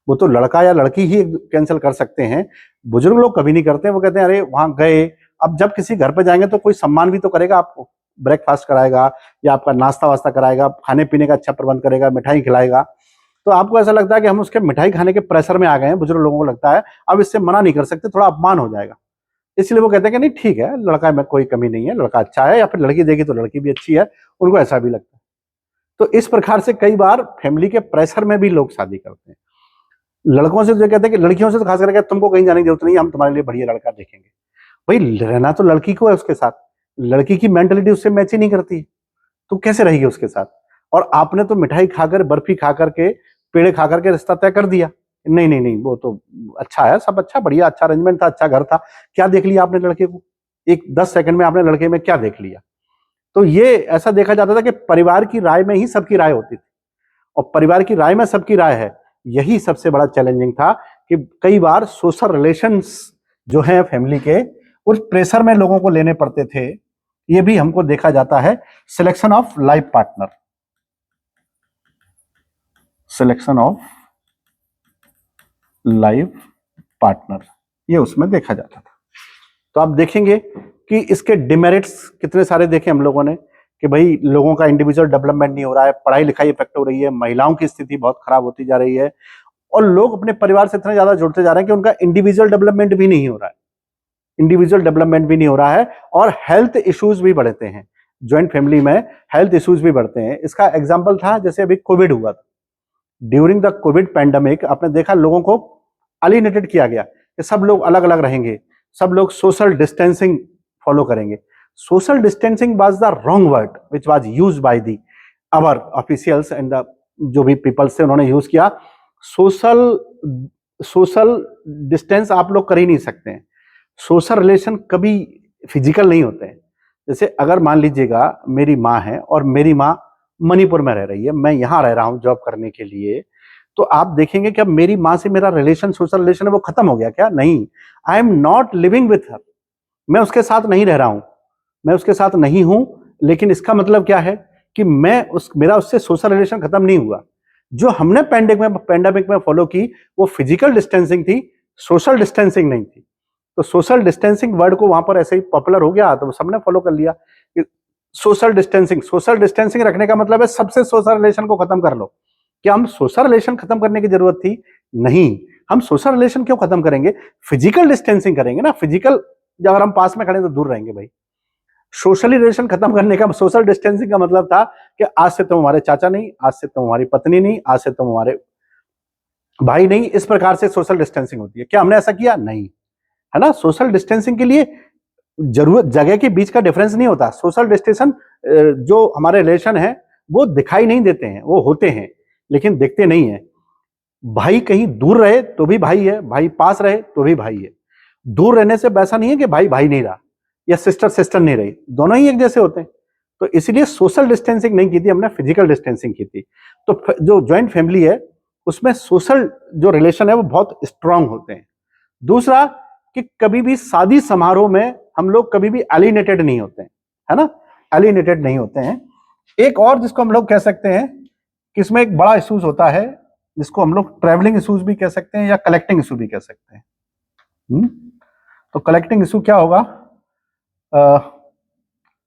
वो तो लड़का या लड़की ही कैंसिल कर सकते हैं, बुजुर्ग लोग कभी नहीं करते। वो कहते हैं अरे वहां गए, अब जब किसी घर पे जाएंगे तो कोई सम्मान भी तो करेगा आपको, ब्रेकफास्ट कराएगा या आपका नाश्ता वास्ता कराएगा, खाने पीने का अच्छा प्रबंध करेगा, मिठाई खिलाएगा। तो आपको ऐसा लगता है कि हम उसके मिठाई खाने के प्रेशर में आ गए हैं, बुजुर्ग लोगों को लगता है अब इससे मना नहीं कर सकते, थोड़ा अपमान हो जाएगा। इसलिए वो कहते हैं कि नहीं ठीक है, लड़का में कोई कमी नहीं है, लड़का अच्छा है, या फिर लड़की देखी तो लड़की भी अच्छी है, उनको ऐसा भी लगता है। तो इस प्रकार से कई बार फैमिली के प्रेशर में भी लोग शादी करते हैं। लड़कों से जो कहते हैं कि लड़कियों से तो खास करके तुमको कहीं जाने की जरूरत नहीं, हम तुम्हारे लिए बढ़िया लड़का देखेंगे। भाई रहना तो लड़की को है उसके साथ, लड़की की मेंटलिटी उससे मैच ही नहीं करती है, तो कैसे रहेगी उसके साथ। और आपने तो मिठाई खाकर, बर्फी खा करके, पेड़े खा करके रिश्ता तय कर दिया, नहीं नहीं नहीं वो तो अच्छा है, सब अच्छा बढ़िया, अच्छा अरेंजमेंट था, अच्छा घर था, क्या देख लिया आपने लड़के को, एक 10 सेकंड में आपने लड़के में क्या देख लिया। तो ये ऐसा देखा जाता था कि परिवार की राय में ही सबकी राय होती थी, और परिवार की राय में सबकी राय है, यही सबसे बड़ा चैलेंजिंग था कि कई बार सोशल रिलेशंस जो है फैमिली के, उस प्रेशर में लोगों को लेने पड़ते थे। ये भी हमको देखा जाता है। Selection of life partner, selection of life partner, ये उसमें देखा जाता था। तो आप देखेंगे कि इसके डिमेरिट्स कितने सारे देखे हम लोगों ने, कि भाई लोगों का इंडिविजुअल डेवलपमेंट नहीं हो रहा है, पढ़ाई लिखाई इफेक्ट हो रही है, महिलाओं की स्थिति बहुत खराब होती जा रही है, और लोग अपने परिवार से इतने ज्यादा जुड़ते जा रहे हैं कि उनका इंडिविजुअल डेवलपमेंट भी नहीं हो रहा है, इंडिविजुअल डेवलपमेंट भी नहीं हो रहा है, और हेल्थ इश्यूज भी बढ़ते हैं। ज्वाइंट फैमिली में हेल्थ इश्यूज भी बढ़ते हैं। इसका एग्जाम्पल था जैसे अभी कोविड हुआ था, ड्यूरिंग द कोविड पैंडेमिक आपने देखा लोगों को अलिनेटेड किया गया कि सब लोग अलग अलग रहेंगे, सब लोग सोशल डिस्टेंसिंग फॉलो करेंगे। Social distancing was the wrong word which was used by the our officials and the जो भी पीपल्स थे उन्होंने यूज किया। सोशल डिस्टेंस आप लोग कर ही नहीं सकते हैं, सोशल रिलेशन कभी फिजिकल नहीं होते हैं। जैसे अगर मान लीजिएगा मेरी माँ है और मेरी माँ मणिपुर में रह रही है, मैं यहाँ रह रहा हूँ जॉब करने के लिए, तो आप देखेंगे कि अब मेरी माँ से मेरा रिलेशन, सोशल रिलेशन है वो खत्म हो गया क्या? नहीं, I am not living with her, मैं उसके साथ नहीं रह रहा हूँ, मैं उसके साथ नहीं हूं। लेकिन इसका मतलब क्या है कि मेरा उससे सोशल रिलेशन खत्म नहीं हुआ। जो हमने पैंडेमिक में फॉलो की वो फिजिकल डिस्टेंसिंग थी, सोशल डिस्टेंसिंग नहीं थी। तो सोशल डिस्टेंसिंग वर्ड को वहां पर ऐसे ही पॉपुलर हो गया तो सबने फॉलो कर लिया कि सोशल डिस्टेंसिंग रखने का मतलब है सबसे सोशल रिलेशन को खत्म कर लो। क्या हम सोशल रिलेशन खत्म करने की जरूरत थी? नहीं, हम सोशल रिलेशन क्यों खत्म करेंगे, फिजिकल डिस्टेंसिंग करेंगे ना। फिजिकल अगर हम पास में खड़े तो दूर रहेंगे भाई। सोशली रिलेशन खत्म करने का, सोशल डिस्टेंसिंग का मतलब था कि आज से तुम हमारे चाचा नहीं, आज से तुम हमारी पत्नी नहीं, आज से तुम हमारे भाई नहीं। इस प्रकार से सोशल डिस्टेंसिंग होती है। क्या हमने ऐसा किया? नहीं, है ना। सोशल डिस्टेंसिंग के लिए जरूरत जगह के बीच का डिफरेंस नहीं होता। सोशल डिस्टेंशन जो हमारे रिलेशन है वो दिखाई नहीं देते हैं, वो होते हैं लेकिन दिखते नहीं है। भाई कहीं दूर रहे तो भी भाई है, भाई पास रहे तो भी भाई है। दूर रहने से वैसा नहीं है कि भाई भाई नहीं रहा या सिस्टर सिस्टर नहीं रही, दोनों ही एक जैसे होते हैं। तो इसलिए सोशल डिस्टेंसिंग नहीं की थी हमने, फिजिकल डिस्टेंसिंग की थी। तो जो ज्वाइंट फैमिली है उसमें सोशल जो रिलेशन है वो बहुत स्ट्रांग होते हैं। दूसरा कि कभी भी शादी समारोह में हम लोग कभी भी एलिनेटेड नहीं होते हैं, है ना, एलिनेटेड नहीं होते हैं। एक और जिसको हम लोग कह सकते हैं कि इसमें एक बड़ा इशूज होता है जिसको हम लोग ट्रैवलिंग इशूज भी कह सकते हैं या कलेक्टिंग इशू भी कह सकते हैं। तो कलेक्टिंग इशू क्या होगा?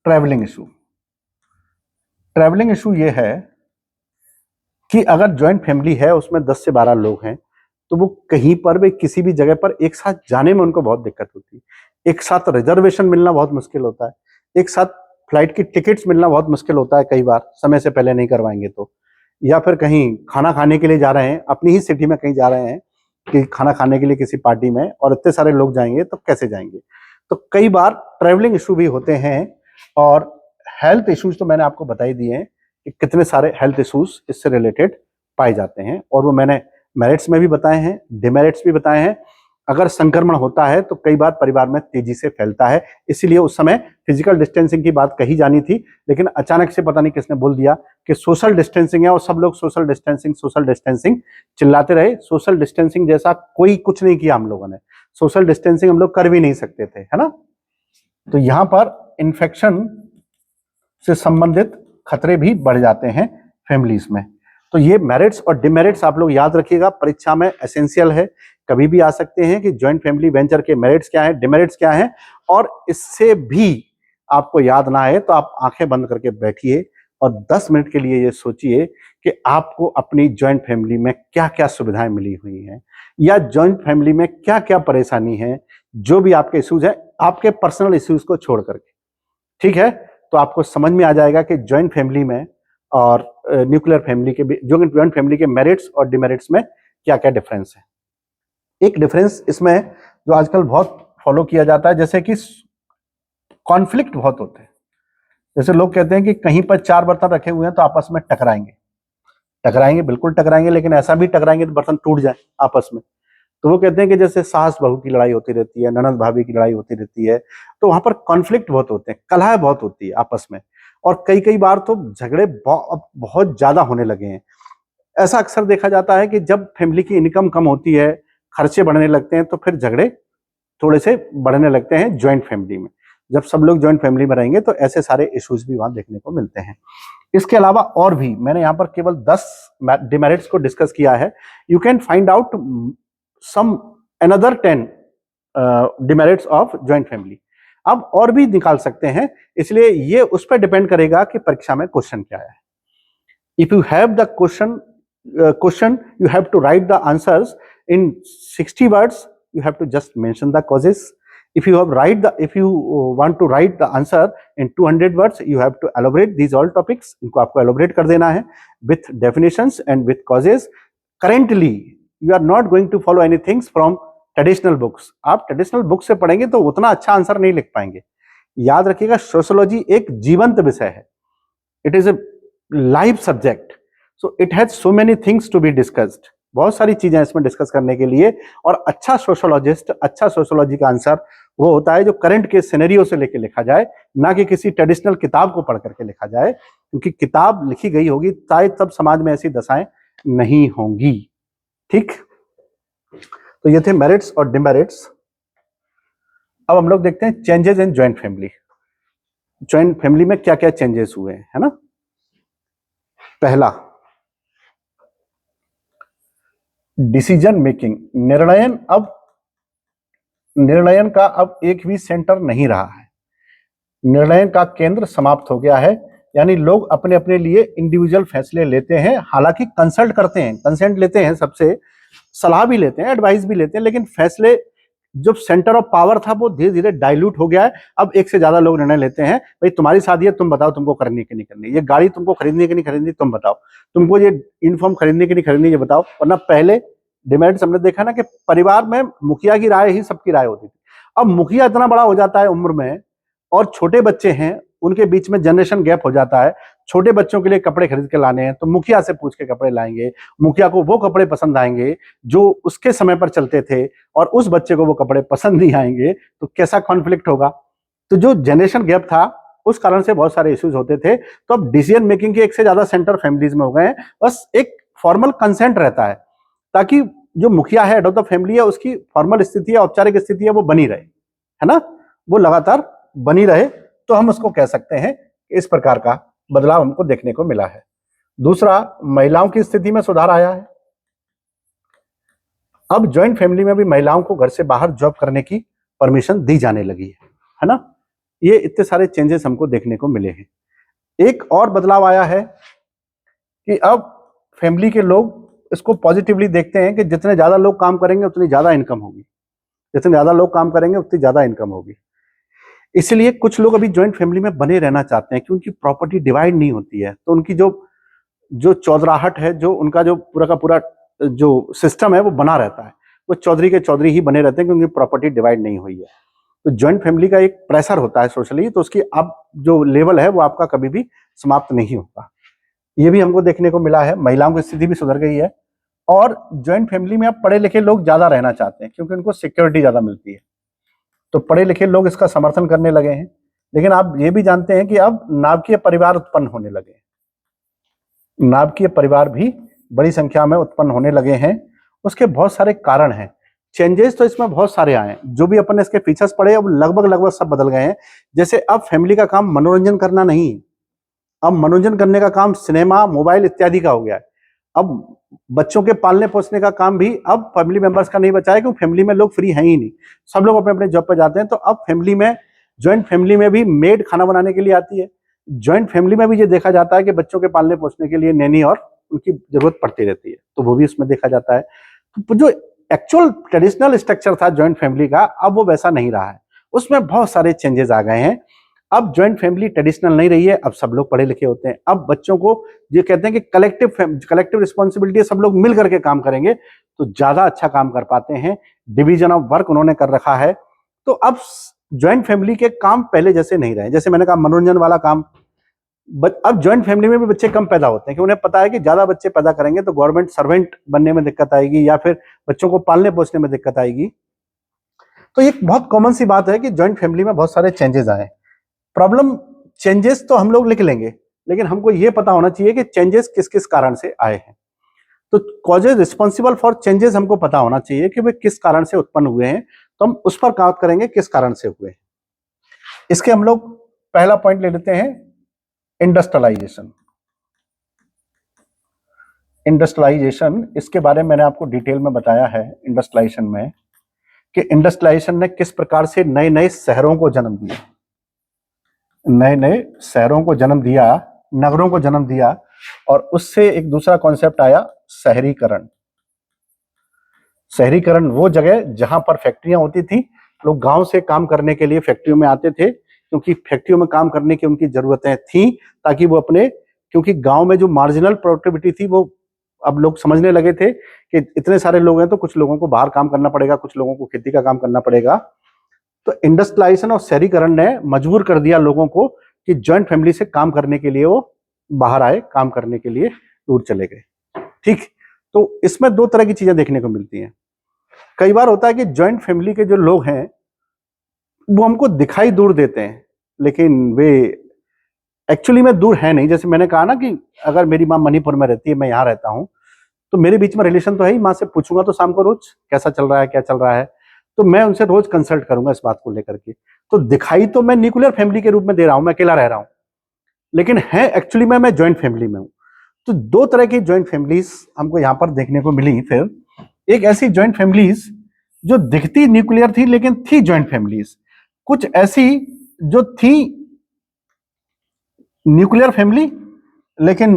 ट्रैवलिंग इशू ये है कि अगर ज्वाइंट फैमिली है उसमें 10 से 12 लोग हैं तो वो कहीं पर भी किसी भी जगह पर एक साथ जाने में उनको बहुत दिक्कत होती है। एक साथ रिजर्वेशन मिलना बहुत मुश्किल होता है, एक साथ फ्लाइट की टिकट्स मिलना बहुत मुश्किल होता है, कई बार समय से पहले नहीं करवाएंगे तो। या फिर कहीं खाना खाने के लिए जा रहे हैं, अपनी ही सिटी में कहीं जा रहे हैं कि खाना खाने के लिए किसी पार्टी में, और इतने सारे लोग जाएंगे तो कैसे जाएंगे। तो कई बार ट्रैवलिंग इशू भी होते हैं। और हेल्थ इश्यूज तो मैंने आपको बता ही दिए हैं कि कितने सारे हेल्थ इश्यूज इससे रिलेटेड पाए जाते हैं, और वो मैंने मेरिट्स में भी बताए हैं, डिमेरिट्स भी बताए हैं। अगर संक्रमण होता है तो कई बार परिवार में तेजी से फैलता है। इसीलिए उस समय फिजिकल डिस्टेंसिंग की बात कही जानी थी, लेकिन अचानक से पता नहीं किसने बोल दिया कि सोशल डिस्टेंसिंग है, और सब लोग सोशल डिस्टेंसिंग चिल्लाते रहे। सोशल डिस्टेंसिंग जैसा कोई कुछ नहीं किया हम लोगों ने, सोशल डिस्टेंसिंग हम लोग कर भी नहीं सकते थे, है ना। तो यहां पर इन्फेक्शन से संबंधित खतरे भी बढ़ जाते हैं फैमिलीज में। तो ये मेरिट्स और डिमेरिट्स आप लोग याद रखिएगा, परीक्षा में एसेंशियल है, कभी भी आ सकते हैं कि ज्वाइंट फैमिली वेंचर के मेरिट्स क्या हैं, डिमेरिट्स क्या हैं। और इससे भी आपको याद ना आए तो आप आंखें बंद करके बैठिए और 10 मिनट के लिए ये सोचिए कि आपको अपनी ज्वाइंट फैमिली में क्या क्या सुविधाएं मिली हुई हैं, या ज्वाइंट फैमिली में क्या क्या परेशानी है। जो भी आपके इश्यूज है, आपके पर्सनल इश्यूज को छोड़ करके, ठीक है, तो आपको समझ में आ जाएगा कि ज्वाइंट फैमिली में और न्यूक्लियर फैमिली के ज्वाइंट फैमिली के मेरिट्स और डिमेरिट्स में क्या क्या डिफरेंस है। एक डिफरेंस इसमें जो आजकल बहुत फॉलो किया जाता है, जैसे कि कॉन्फ्लिक्ट बहुत होते हैं। जैसे लोग कहते हैं कि कहीं पर 4 बर्तन रखे हुए हैं तो आपस में टकराएंगे, बिल्कुल टकराएंगे, लेकिन ऐसा भी टकराएंगे तो बर्तन टूट जाए आपस में। तो वो कहते हैं कि जैसे सास बहू की लड़ाई होती रहती है, ननद भाभी की लड़ाई होती रहती है, तो वहां पर कॉन्फ्लिक्ट बहुत होते हैं, कलह बहुत होती है आपस में, और कई बार तो झगड़े बहुत ज्यादा होने लगे हैं। ऐसा अक्सर देखा जाता है कि जब फैमिली की इनकम कम होती है, खर्चे बढ़ने लगते हैं, तो फिर झगड़े थोड़े से बढ़ने लगते हैं ज्वाइंट फैमिली में। जब सब लोग ज्वाइंट फैमिली में रहेंगे तो ऐसे सारे इश्यूज भी वहां देखने को मिलते हैं। इसके अलावा और भी मैंने यहाँ पर केवल 10 डिमेरिट्स को डिस्कस किया है। You can find out some another 10 demerits of joint family. अब और भी निकाल सकते हैं, इसलिए ये उस पर डिपेंड करेगा कि परीक्षा में क्वेश्चन क्या है। If you have the question, you have to write the answers in 60 words. You have to just mention the causes. If you want to write the answer in 200 words, you have to elaborate these all topics. इनको आपको elaborate कर देना है with definitions and with causes. Currently, you are not going to follow anything from traditional books. आप traditional books से पढ़ेंगे तो उतना अच्छा आंसर नहीं लिख पाएंगे। याद रखिएगा, सोशियोलॉजी एक जीवंत विषय है। It is a live subject. So it has so many things to be discussed. बहुत सारी चीजें इसमें डिस्कस करने के लिए, और अच्छा सोशियोलॉजी का आंसर वो होता है जो करंट के सिनेरियो से लेके लिखा जाए, ना कि किसी ट्रेडिशनल किताब को पढ़ करके लिखा जाए, क्योंकि किताब लिखी गई होगी शायद तब समाज में ऐसी दशाएं नहीं होंगी। ठीक, तो ये थे मेरिट्स और डिमेरिट्स। अब हम लोग देखते हैं changes in joint family. Joint family में क्या क्या चेंजेस हुए हैं, है ना। पहला, डिसीजन मेकिंग, निर्णयन का अब एक भी सेंटर नहीं रहा है। निर्णय का केंद्र समाप्त हो गया है, यानी लोग अपने अपने लिए इंडिविजुअल फैसले लेते हैं। हालांकि कंसेंट लेते हैं, सबसे सलाह भी लेते हैं, एडवाइस भी लेते हैं, लेकिन फैसले जो सेंटर ऑफ पावर था वो धीरे धीरे डाइल्यूट हो गया है। अब एक से ज्यादा लोग निर्णय लेते हैं, भाई तुम्हारी शादी है, तुम बताओ तुमको करनी कि नहीं करनी, ये गाड़ी तुमको खरीदनी कि नहीं खरीदनी, तुम बताओ, तुमको ये यूनिफॉर्म खरीदनी कि नहीं खरीदनी, ये बताओ। वरना पहले डिमेरिट्स हमने देखा ना कि परिवार में मुखिया की राय ही सबकी राय होती थी। अब मुखिया इतना बड़ा हो जाता है उम्र में, और छोटे बच्चे हैं, उनके बीच में जनरेशन गैप हो जाता है। छोटे बच्चों के लिए कपड़े खरीद के लाने हैं तो मुखिया से पूछ के कपड़े लाएंगे, मुखिया को वो कपड़े पसंद आएंगे जो उसके समय पर चलते थे, और उस बच्चे को वो कपड़े पसंद नहीं आएंगे, तो कैसा कॉन्फ्लिक्ट होगा। तो जो जनरेशन गैप था उस कारण से बहुत सारे इश्यूज होते थे। तो अब डिसीजन मेकिंग के एक से ज्यादा सेंटर फैमिलीज में हो गए हैं। बस एक फॉर्मल कंसेंट रहता है, ताकि जो मुखिया है, हेड ऑफ द फैमिली है, उसकी फॉर्मल स्थिति है, औपचारिक स्थिति है, वो बनी रहे, है ना, वो लगातार बनी रहे। तो हम उसको कह सकते हैं इस प्रकार का बदलाव हमको देखने को मिला है। दूसरा, महिलाओं की स्थिति में सुधार आया है। अब ज्वाइंट फैमिली में भी महिलाओं को घर से बाहर जॉब करने की परमिशन दी जाने लगी है ना। ये इतने सारे चेंजेस हमको देखने को मिले हैं। एक और बदलाव आया है कि अब फैमिली के लोग इसको पॉजिटिवली देखते हैं कि जितने ज्यादा लोग काम करेंगे उतनी ज्यादा इनकम होगी, जितने ज्यादा लोग काम करेंगे उतनी ज्यादा इनकम होगी। इसलिए कुछ लोग अभी ज्वाइंट फैमिली में बने रहना चाहते हैं, क्योंकि प्रॉपर्टी डिवाइड नहीं होती है, तो उनकी जो चौधराहट है, जो उनका जो पूरा का पूरा जो सिस्टम है वो बना रहता है। वो चौधरी के चौधरी ही बने रहते हैं, क्योंकि प्रॉपर्टी डिवाइड नहीं हुई है। तो ज्वाइंट फैमिली का एक प्रेशर होता है सोशली, तो उसकी अब जो लेवल है वो आपका कभी भी समाप्त नहीं होगा। ये भी हमको देखने को मिला है। महिलाओं की स्थिति भी सुधर गई है। और ज्वाइंट फैमिली में अब पढ़े लिखे लोग ज्यादा रहना चाहते हैं क्योंकि उनको सिक्योरिटी ज्यादा मिलती है, तो पढ़े लिखे लोग इसका समर्थन करने लगे हैं। लेकिन आप ये भी जानते हैं कि अब नाभिकीय परिवार उत्पन्न होने लगे हैं, नाभिकीय परिवार भी बड़ी संख्या में उत्पन्न होने लगे हैं। उसके बहुत सारे कारण हैं, चेंजेस तो इसमें बहुत सारे आए हैं, जो भी अपन ने इसके फीचर्स पढ़े अब लगभग सब बदल गए हैं। जैसे अब फैमिली का काम मनोरंजन करना नहीं है, अब मनोरंजन करने का काम सिनेमा, मोबाइल इत्यादि का हो गया है। अब बच्चों के पालने पोसने का काम भी अब फैमिली मेंबर्स का नहीं बचा है, क्योंकि फैमिली में लोग फ्री हैं ही नहीं, सब लोग अपने अपने जॉब पे जाते हैं। तो अब फैमिली में, ज्वाइंट फैमिली में भी मेड खाना बनाने के लिए आती है, ज्वाइंट फैमिली में भी ये देखा जाता है कि बच्चों के पालने पोसने के लिए नैनी और उनकी जरूरत पड़ती रहती है, तो वो भी उसमें देखा जाता है। तो जो एक्चुअल ट्रेडिशनल स्ट्रक्चर था ज्वाइंट फैमिली का, अब वो वैसा नहीं रहा है, उसमें बहुत सारे चेंजेस आ गए हैं। अब ज्वाइंट फैमिली ट्रेडिशनल नहीं रही है, अब सब लोग पढ़े लिखे होते हैं। अब बच्चों को ये कहते हैं कि कलेक्टिव रिस्पॉन्सिबिलिटी, सब लोग मिल करके काम करेंगे तो ज्यादा अच्छा काम कर पाते हैं। डिवीजन ऑफ वर्क उन्होंने कर रखा है। तो अब ज्वाइंट फैमिली के काम पहले जैसे नहीं रहे, जैसे मैंने कहा मनोरंजन वाला काम, अब ज्वाइंट फैमिली में भी बच्चे कम पैदा होते हैं कि उन्हें पता है कि ज्यादा बच्चे पैदा करेंगे तो गवर्नमेंट सर्वेंट बनने में दिक्कत आएगी या फिर बच्चों को पालने पोसने में दिक्कत आएगी। तो ये बहुत कॉमन सी बात है कि ज्वाइंट फैमिली में बहुत सारे चेंजेस आए। प्रॉब्लम, चेंजेस तो हम लोग लिख लेंगे, लेकिन हमको ये पता होना चाहिए कि चेंजेस किस किस कारण से आए हैं। तो कॉजेज रिस्पॉन्सिबल फॉर चेंजेस हमको पता होना चाहिए कि वे किस कारण से उत्पन्न हुए हैं, तो हम उस पर काम करेंगे किस कारण से हुए हैं। इसके हम लोग पहला पॉइंट ले लेते हैं, इंडस्ट्रियलाइजेशन। इंडस्ट्रियलाइजेशन, इसके बारे में मैंने आपको डिटेल में बताया है इंडस्ट्रियलाइजेशन में, कि इंडस्ट्रियलाइजेशन ने किस प्रकार से नए नए शहरों को जन्म दिया, नए नए शहरों को जन्म दिया, नगरों को जन्म दिया, और उससे एक दूसरा कॉन्सेप्ट आया शहरीकरण। शहरीकरण वो जगह जहां पर फैक्ट्रियां होती थी, लोग गांव से काम करने के लिए फैक्ट्रियों में आते थे, क्योंकि फैक्ट्रियों में काम करने की उनकी जरूरतें थी, ताकि वो अपने, क्योंकि गांव में जो मार्जिनल प्रोडक्टिविटी थी वो अब लोग समझने लगे थे कि इतने सारे लोग हैं तो कुछ लोगों को बाहर काम करना पड़ेगा, कुछ लोगों को खेती का काम करना पड़ेगा। तो इंडस्ट्रियलाइजेशन और शहरीकरण ने मजबूर कर दिया लोगों को कि ज्वाइंट फैमिली से काम करने के लिए वो बाहर आए, काम करने के लिए दूर चले गए। ठीक, तो इसमें दो तरह की चीजें देखने को मिलती हैं। कई बार होता है कि ज्वाइंट फैमिली के जो लोग हैं वो हमको दिखाई दूर देते हैं, लेकिन वे एक्चुअली में दूर है नहीं। जैसे मैंने कहा ना कि अगर मेरी माँ मणिपुर में रहती है, मैं यहाँ रहता हूँ, तो मेरे बीच में रिलेशन तो है ही। माँ से पूछूंगा तो शाम को रोज कैसा चल रहा है, क्या चल रहा है, तो मैं उनसे रोज कंसल्ट करूंगा इस बात को लेकर के। तो दिखाई तो मैं न्यूक्लियर फैमिली के रूप में दे रहा हूं, मैं अकेला रह रहा हूं, लेकिन है एक्चुअली में मैं ज्वाइंट फैमिली में हूं। तो दो तरह की ज्वाइंट फैमिलीज हमको यहाँ पर देखने को मिली। फिर एक ऐसी ज्वाइंट फैमिलीज जो दिखती न्यूक्लियर थी लेकिन थी ज्वाइंट फैमिलीज, कुछ ऐसी जो थी न्यूक्लियर फैमिली लेकिन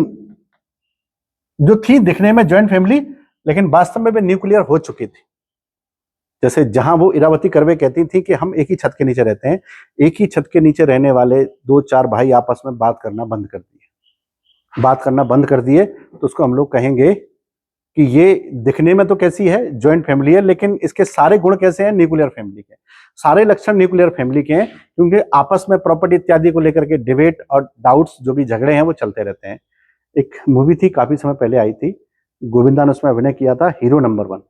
जो थी दिखने में ज्वाइंट फैमिली, लेकिन वास्तव में वे न्यूक्लियर हो चुकी थी। जैसे जहां वो इरावती कर्वे कहती थी कि हम एक ही छत के नीचे रहते हैं, एक ही छत के नीचे रहने वाले दो चार भाई आपस में बात करना बंद कर दिए, बात करना बंद कर दिए, तो उसको हम लोग कहेंगे कि ये दिखने में तो कैसी है, ज्वाइंट फैमिली है, लेकिन इसके सारे गुण कैसे हैं, न्यूक्लियर फैमिली के, सारे लक्षण न्यूक्लियर फैमिली के हैं। क्योंकि आपस में प्रॉपर्टी इत्यादि को लेकर के डिबेट और डाउट्स, जो भी झगड़े हैं वो चलते रहते हैं। एक मूवी थी, काफी समय पहले आई थी, गोविंदा ने उसमें अभिनय किया था, हीरो नंबर 1।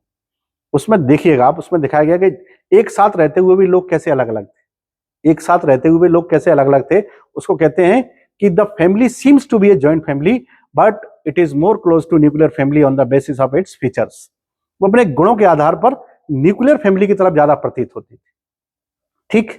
उसमें देखिएगा आप, उसमें दिखाया गया कि एक साथ रहते हुए भी लोग कैसे अलग अलग थे, एक साथ रहते हुए लोग कैसे अलग अलग थे। उसको कहते हैं कि the family seems to be a joint family but it is more close to nuclear family on the basis of its features. वो अपने गुणों के आधार पर न्यूक्लियर फैमिली की तरफ ज्यादा प्रतीत होती थी। ठीक,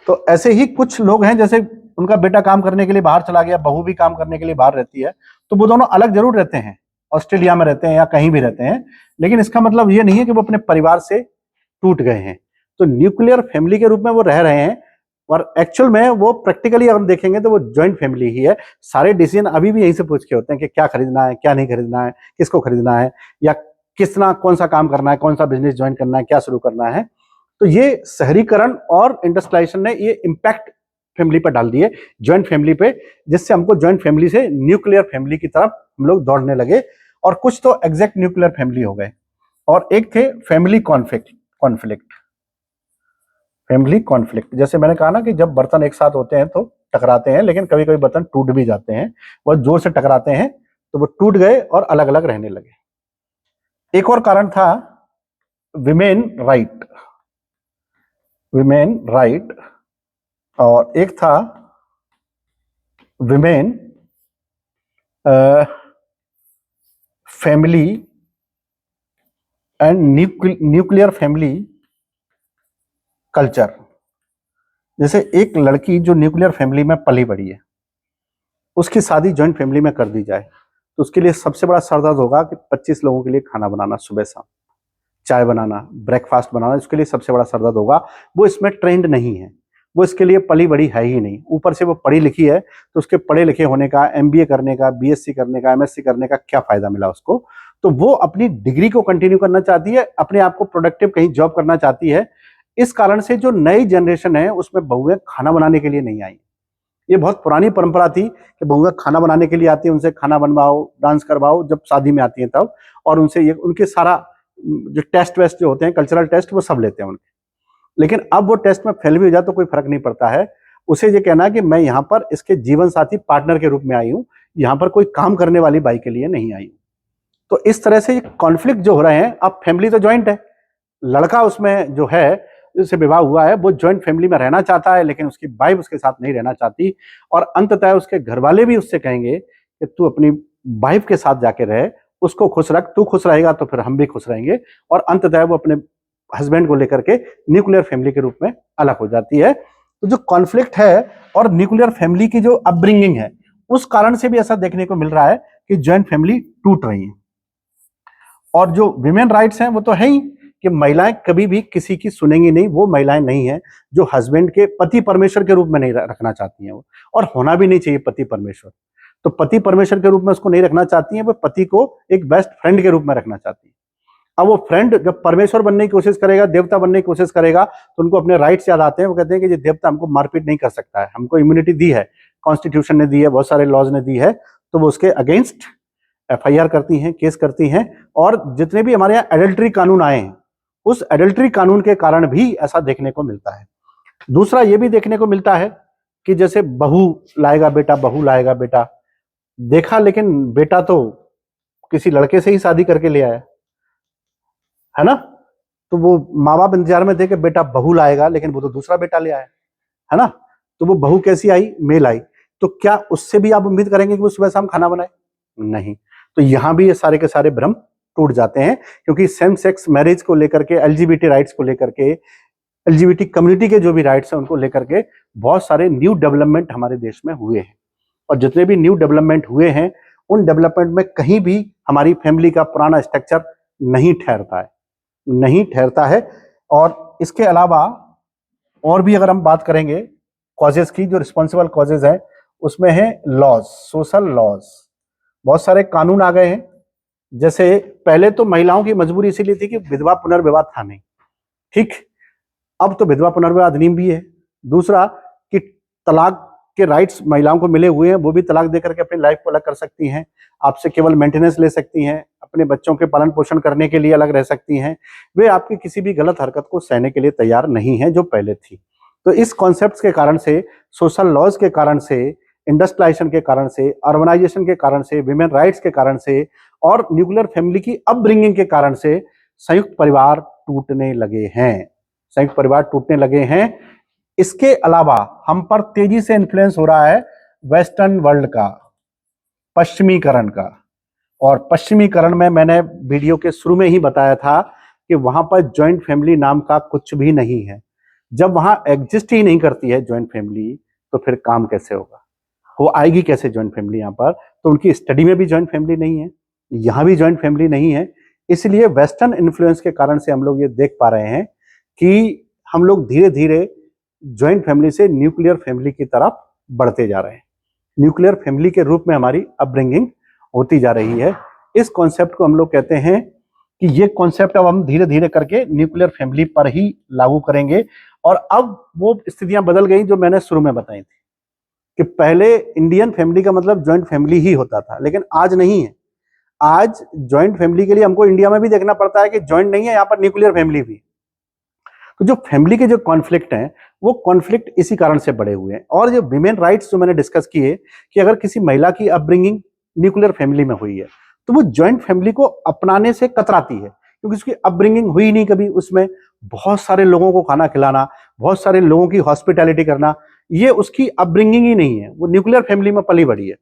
तो ऐसे ही कुछ लोग हैं, जैसे उनका बेटा काम करने के लिए बाहर चला गया, बहू भी काम करने के लिए बाहर रहती है, तो वो दोनों अलग जरूर रहते हैं, ऑस्ट्रेलिया में रहते हैं या कहीं भी रहते हैं, लेकिन इसका मतलब ये नहीं है कि वो अपने परिवार से टूट गए हैं। तो न्यूक्लियर फैमिली के रूप में वो रह रहे हैं, और एक्चुअल में वो प्रैक्टिकली अगर हम देखेंगे तो वो ज्वाइंट फैमिली ही है। सारे डिसीजन अभी भी यहीं से पूछ के होते हैं कि क्या खरीदना है, क्या नहीं खरीदना है, किसको खरीदना है, या कितना कौन सा काम करना है, कौन सा बिजनेस ज्वाइन करना है, क्या शुरू करना है। तो ये शहरीकरण और इंडस्ट्रियलाइजेशन ने ये इम्पैक्ट फैमिली पर डाल दिए, ज्वाइंट फैमिली पे, जिससे हमको ज्वाइंट फैमिली से न्यूक्लियर फैमिली की तरफ हम लोग दौड़ने लगे। और कुछ तो एग्जैक्ट न्यूक्लियर फैमिली हो गए, और एक थे फैमिली कॉन्फ्लिक्ट। फैमिली कॉन्फ्लिक्ट, जैसे मैंने कहा ना कि जब बर्तन एक साथ होते हैं तो टकराते हैं, लेकिन कभी कभी बर्तन टूट भी जाते हैं, बहुत जोर से टकराते हैं तो वो टूट गए और अलग अलग रहने लगे। एक और कारण था विमेन राइट, विमेन राइट, और एक था women family and nuclear family culture. जैसे एक लड़की जो न्यूक्लियर फैमिली में पली बड़ी है, उसकी शादी जॉइंट फैमिली में कर दी जाए तो उसके लिए सबसे बड़ा सरदर्द होगा कि 25 लोगों के लिए खाना बनाना, सुबह शाम चाय बनाना, ब्रेकफास्ट बनाना, इसके लिए सबसे बड़ा सरदर्द होगा। वो इसमें ट्रेंड नहीं है, वो इसके लिए पली बड़ी है ही नहीं। ऊपर से वो पढ़ी लिखी है तो उसके पढ़े लिखे होने का, एमबीए करने का, बीएससी करने का, एमएससी करने का क्या फायदा मिला उसको। तो वो अपनी डिग्री को कंटिन्यू करना चाहती है, अपने आप को प्रोडक्टिव कहीं जॉब करना चाहती है। इस कारण से जो नई जनरेशन है उसमें बहुएं खाना बनाने के लिए नहीं आई। ये बहुत पुरानी परंपरा थी कि बहुएं खाना बनाने के लिए आती है, उनसे खाना बनवाओ, डांस करवाओ जब शादी में आती हैं तब, और उनसे ये उनके सारा जो टेस्ट वेस्ट जो होते हैं, कल्चरल टेस्ट, वो सब लेते हैं उनके। लेकिन अब वो टेस्ट में फेल भी हो जाए तो कोई फर्क नहीं पड़ता है। उसे ये कहना है कि मैं यहाँ पर इसके जीवन साथी पार्टनर के रूप में आई हूँ, यहाँ पर कोई काम करने वाली बाई के लिए नहीं आई हूँ। तो इस तरह से ये कॉन्फ्लिक्ट जो हो रहे हैं, अब फैमिली तो ज्वाइंट है, लड़का उसमें जो है जिससे विवाह हुआ है वो ज्वाइंट फैमिली में रहना चाहता है, लेकिन उसकी वाइफ उसके साथ नहीं रहना चाहती, और अंततः उसके घर वाले भी उससे कहेंगे कि तू अपनी वाइफ के साथ जाके रहे, उसको खुश रख, तू खुश रहेगा तो फिर हम भी खुश रहेंगे। और अंततः वो अपने हस्बैंड को लेकर के न्यूक्लियर फैमिली के रूप में अलग हो जाती है। तो जो कॉन्फ्लिक्ट है और न्यूक्लियर फैमिली की जो अपब्रिंगिंग है, उस कारण से भी ऐसा देखने को मिल रहा है कि ज्वाइंट फैमिली टूट रही है। और जो विमेन राइट्स हैं वो तो है ही कि महिलाएं कभी भी किसी की सुनेंगी नहीं। वो महिलाएं नहीं है जो हस्बैंड के पति परमेश्वर के रूप में नहीं रखना चाहती हैं वो, और होना भी नहीं चाहिए पति परमेश्वर। तो पति परमेश्वर के रूप में उसको नहीं रखना चाहती हैं, वो पति को एक बेस्ट फ्रेंड के रूप में रखना चाहती है। अब वो फ्रेंड जब परमेश्वर बनने की कोशिश करेगा, देवता बनने की कोशिश करेगा, तो उनको अपने राइट्स याद आते हैं। वो कहते हैं कि ये देवता हमको मारपीट नहीं कर सकता है, हमको इम्यूनिटी दी है, कॉन्स्टिट्यूशन ने दी है, बहुत सारे लॉज ने दी है, तो वो उसके अगेंस्ट एफआईआर करती हैं, केस करती हैं। और जितने भी हमारे यहाँ एडल्ट्री कानून आए हैं, उस एडल्ट्री कानून के कारण भी ऐसा देखने को मिलता है। दूसरा ये भी देखने को मिलता है कि जैसे बहू लाएगा बेटा, बहू लाएगा बेटा, देखा लेकिन बेटा तो किसी लड़के से ही शादी करके ले आया है ना। तो वो माँ बाप इंतजार में थे कि बेटा बहू लाएगा, लेकिन वो तो दूसरा बेटा ले आया है ना। तो वो बहू कैसी आई? मेल आई। तो क्या उससे भी आप उम्मीद करेंगे कि वो सुबह शाम खाना बनाए? नहीं। तो यहां भी ये सारे के सारे भ्रम टूट जाते हैं, क्योंकि सेम सेक्स मैरिज को लेकर के, एलजीबीटी राइट्स को लेकर के, एलजीबीटी कम्युनिटी के जो भी राइट्स हैं उनको लेकर के बहुत सारे न्यू डेवलपमेंट हमारे देश में हुए हैं। और जितने भी न्यू डेवलपमेंट हुए हैं, उन डेवलपमेंट में कहीं भी हमारी फैमिली का पुराना स्ट्रक्चर नहीं ठहरता है, नहीं ठहरता है। और इसके अलावा और भी अगर हम बात करेंगे कॉजेज की, जो रिस्पॉन्सिबल कॉजेज है उसमें है लॉज, सोशल लॉज। बहुत सारे कानून आ गए हैं। जैसे पहले तो महिलाओं की मजबूरी इसीलिए थी कि विधवा पुनर्विवाह था नहीं, ठीक। अब तो विधवा पुनर्विवाह अधिनियम भी है। दूसरा कि तलाक के राइट्स महिलाओं को मिले हुए हैं, वो भी तलाक देकर के अपनी लाइफ को अलग कर सकती हैं, आपसे केवल मेंटेनेंस ले सकती हैं, अपने बच्चों के पालन पोषण करने के लिए अलग रह सकती हैं। वे आपकी किसी भी गलत हरकत को सहने के लिए तैयार नहीं है जो पहले थी। तो इस कॉन्सेप्ट के कारण से, सोशल लॉज के कारण से, इंडस्ट्रियलाइजेशन के कारण से, अर्बनाइजेशन के कारण से, विमेन राइट्स के कारण से, और न्यूक्लियर फैमिली की अपब्रिंगिंग के कारण से संयुक्त परिवार टूटने लगे हैं, संयुक्त परिवार टूटने लगे हैं। इसके अलावा हम पर तेजी से इन्फ्लुएंस हो रहा है वेस्टर्न वर्ल्ड का, पश्चिमीकरण का। और पश्चिमीकरण में मैंने वीडियो के शुरू में ही बताया था कि वहां पर ज्वाइंट फैमिली नाम का कुछ भी नहीं है। जब वहां एग्जिस्ट ही नहीं करती है ज्वाइंट फैमिली, तो फिर काम कैसे होगा? वो आएगी कैसे ज्वाइंट फैमिली यहाँ पर? तो उनकी स्टडी में भी ज्वाइंट फैमिली नहीं है, यहाँ भी ज्वाइंट फैमिली नहीं है। इसलिए वेस्टर्न इन्फ्लुएंस के कारण से हम लोग ये देख पा रहे हैं कि हम लोग धीरे धीरे ज्वाइंट फैमिली से न्यूक्लियर फैमिली की तरफ बढ़ते जा रहे हैं। न्यूक्लियर फैमिली के रूप में हमारी अपब्रिंगिंग होती जा रही है। इस कॉन्सेप्ट को हम लोग कहते हैं कि ये कॉन्सेप्ट अब हम धीरे धीरे करके न्यूक्लियर फैमिली पर ही लागू करेंगे। और अब वो स्थितियां बदल गई जो मैंने शुरू में बताई थी कि पहले इंडियन फैमिली का मतलब ज्वाइंट फैमिली ही होता था, लेकिन आज नहीं है। आज ज्वाइंट फैमिली के लिए हमको इंडिया में भी देखना पड़ता है कि ज्वाइंट नहीं है, यहाँ पर न्यूक्लियर फैमिली भी। तो जो फैमिली के जो कॉन्फ्लिक्ट हैं, वो कॉन्फ्लिक्ट इसी कारण से बढ़े हुए हैं। और जो विमेन राइट्स जो मैंने डिस्कस किए कि अगर किसी महिला की अपब्रिंगिंग न्यूक्लियर फैमिली में हुई है, तो वो ज्वाइंट फैमिली को अपनाने से कतराती है, क्योंकि उसकी अपब्रिंगिंग हुई नहीं कभी, उसमें बहुत सारे लोगों को खाना खिलाना, बहुत सारे लोगों की हॉस्पिटैलिटी करना, ये उसकी अपब्रिंगिंग ही नहीं है, वो न्यूक्लियर फैमिली में पली बड़ी है।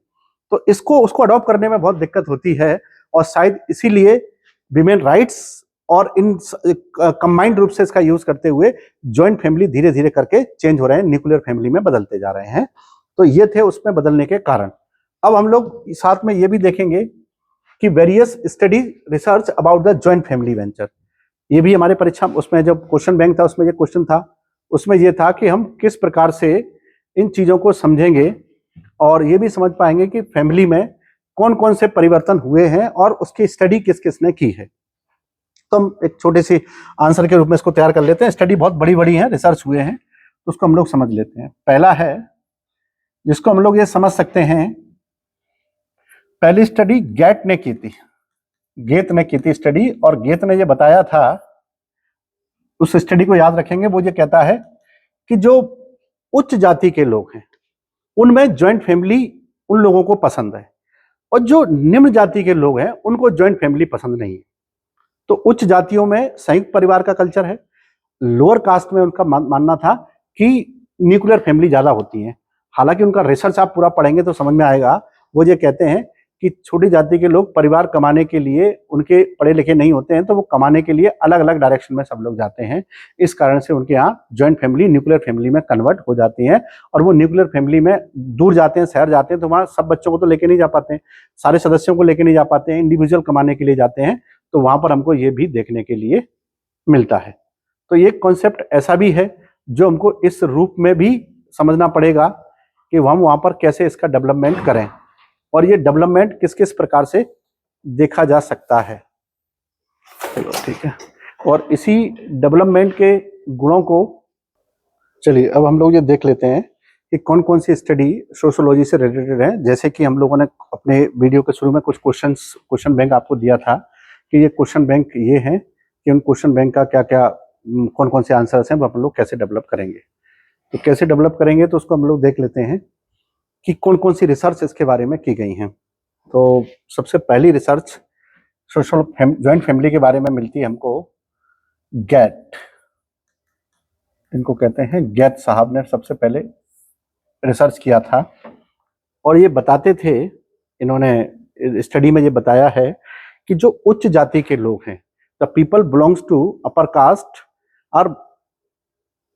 तो इसको उसको अडॉप्ट करने में बहुत दिक्कत होती है, और शायद इसीलिए विमेन राइट्स और इन कंबाइंड रूप से इसका यूज करते हुए ज्वाइंट फैमिली धीरे धीरे करके चेंज हो रहे हैं, न्यूक्लियर फैमिली में बदलते जा रहे हैं। तो ये थे उसमें बदलने के कारण। अब हम लोग साथ में ये भी देखेंगे कि various study research about the joint family venture, ये भी हमारे परीक्षा उसमें जब क्वेश्चन बैंक था उसमें ये क्वेश्चन था, उसमें ये था कि हम किस प्रकार से इन चीजों को समझेंगे और ये भी समझ पाएंगे कि फैमिली में कौन कौन से परिवर्तन हुए हैं और उसकी स्टडी किस किसने की है। तो हम एक छोटे सी आंसर के रूप में इसको तैयार कर लेते हैं। स्टडी बहुत बड़ी बड़ी है, रिसर्च हुए हैं, तो उसको हम लोग समझ लेते हैं। पहला है जिसको हम लोग ये समझ सकते हैं, पहली स्टडी गेट ने की थी, गेत ने की थी स्टडी, और गेत ने ये बताया था, उस स्टडी को याद रखेंगे, वो ये कहता है कि जो उच्च जाति के लोग हैं उनमें ज्वाइंट फैमिली उन लोगों को पसंद है, और जो निम्न जाति के लोग हैं उनको ज्वाइंट फैमिली पसंद नहीं है। तो उच्च जातियों में संयुक्त परिवार का कल्चर है, लोअर कास्ट में उनका मानना था कि न्यूक्लियर फैमिली ज्यादा होती है। हालांकि उनका रिसर्च आप पूरा पढ़ेंगे तो समझ में आएगा, वो ये कहते हैं कि छोटी जाति के लोग परिवार कमाने के लिए, उनके पढ़े लिखे नहीं होते हैं तो वो कमाने के लिए अलग अलग डायरेक्शन में सब लोग जाते हैं, इस कारण से उनके यहाँ ज्वाइंट फैमिली न्यूक्लियर फैमिली में कन्वर्ट हो जाती है। और वो न्यूक्लियर फैमिली में दूर जाते हैं, शहर जाते हैं, तो वहाँ सब बच्चों को तो लेके नहीं जा पाते हैं, सारे सदस्यों को लेके नहीं जा पाते हैं, इंडिविजुअल कमाने के लिए जाते हैं, तो वहां पर हमको ये भी देखने के लिए मिलता है। तो ये कॉन्सेप्ट ऐसा भी है जो हमको इस रूप में भी समझना पड़ेगा कि हम वहां पर कैसे इसका डेवलपमेंट करें, और ये डेवलपमेंट किस किस प्रकार से देखा जा सकता है। चलो ठीक है, और इसी डेवलपमेंट के गुणों को चलिए अब हम लोग ये देख लेते हैं कि कौन कौन सी स्टडी सोशियोलॉजी से रिलेटेड है। जैसे कि हम लोगों ने अपने वीडियो के शुरू में कुछ क्वेश्चन बैंक आपको दिया था कि ये क्वेश्चन बैंक ये हैं कि उन क्वेश्चन बैंक का क्या क्या कौन कौन से आंसर्स हैं, वो हम लोग कैसे डेवलप करेंगे। तो कैसे डेवलप करेंगे तो उसको हम लोग देख लेते हैं कि कौन कौन सी रिसर्च इसके बारे में की गई हैं। तो सबसे पहली रिसर्च सोशल ज्वाइंट फैमिली के बारे में मिलती है हमको गेट, इनको कहते हैं गेट साहब ने सबसे पहले रिसर्च किया था, और ये बताते थे, इन्होंने स्टडी में ये बताया है कि जो उच्च जाति के लोग हैं, the people belongs to upper caste are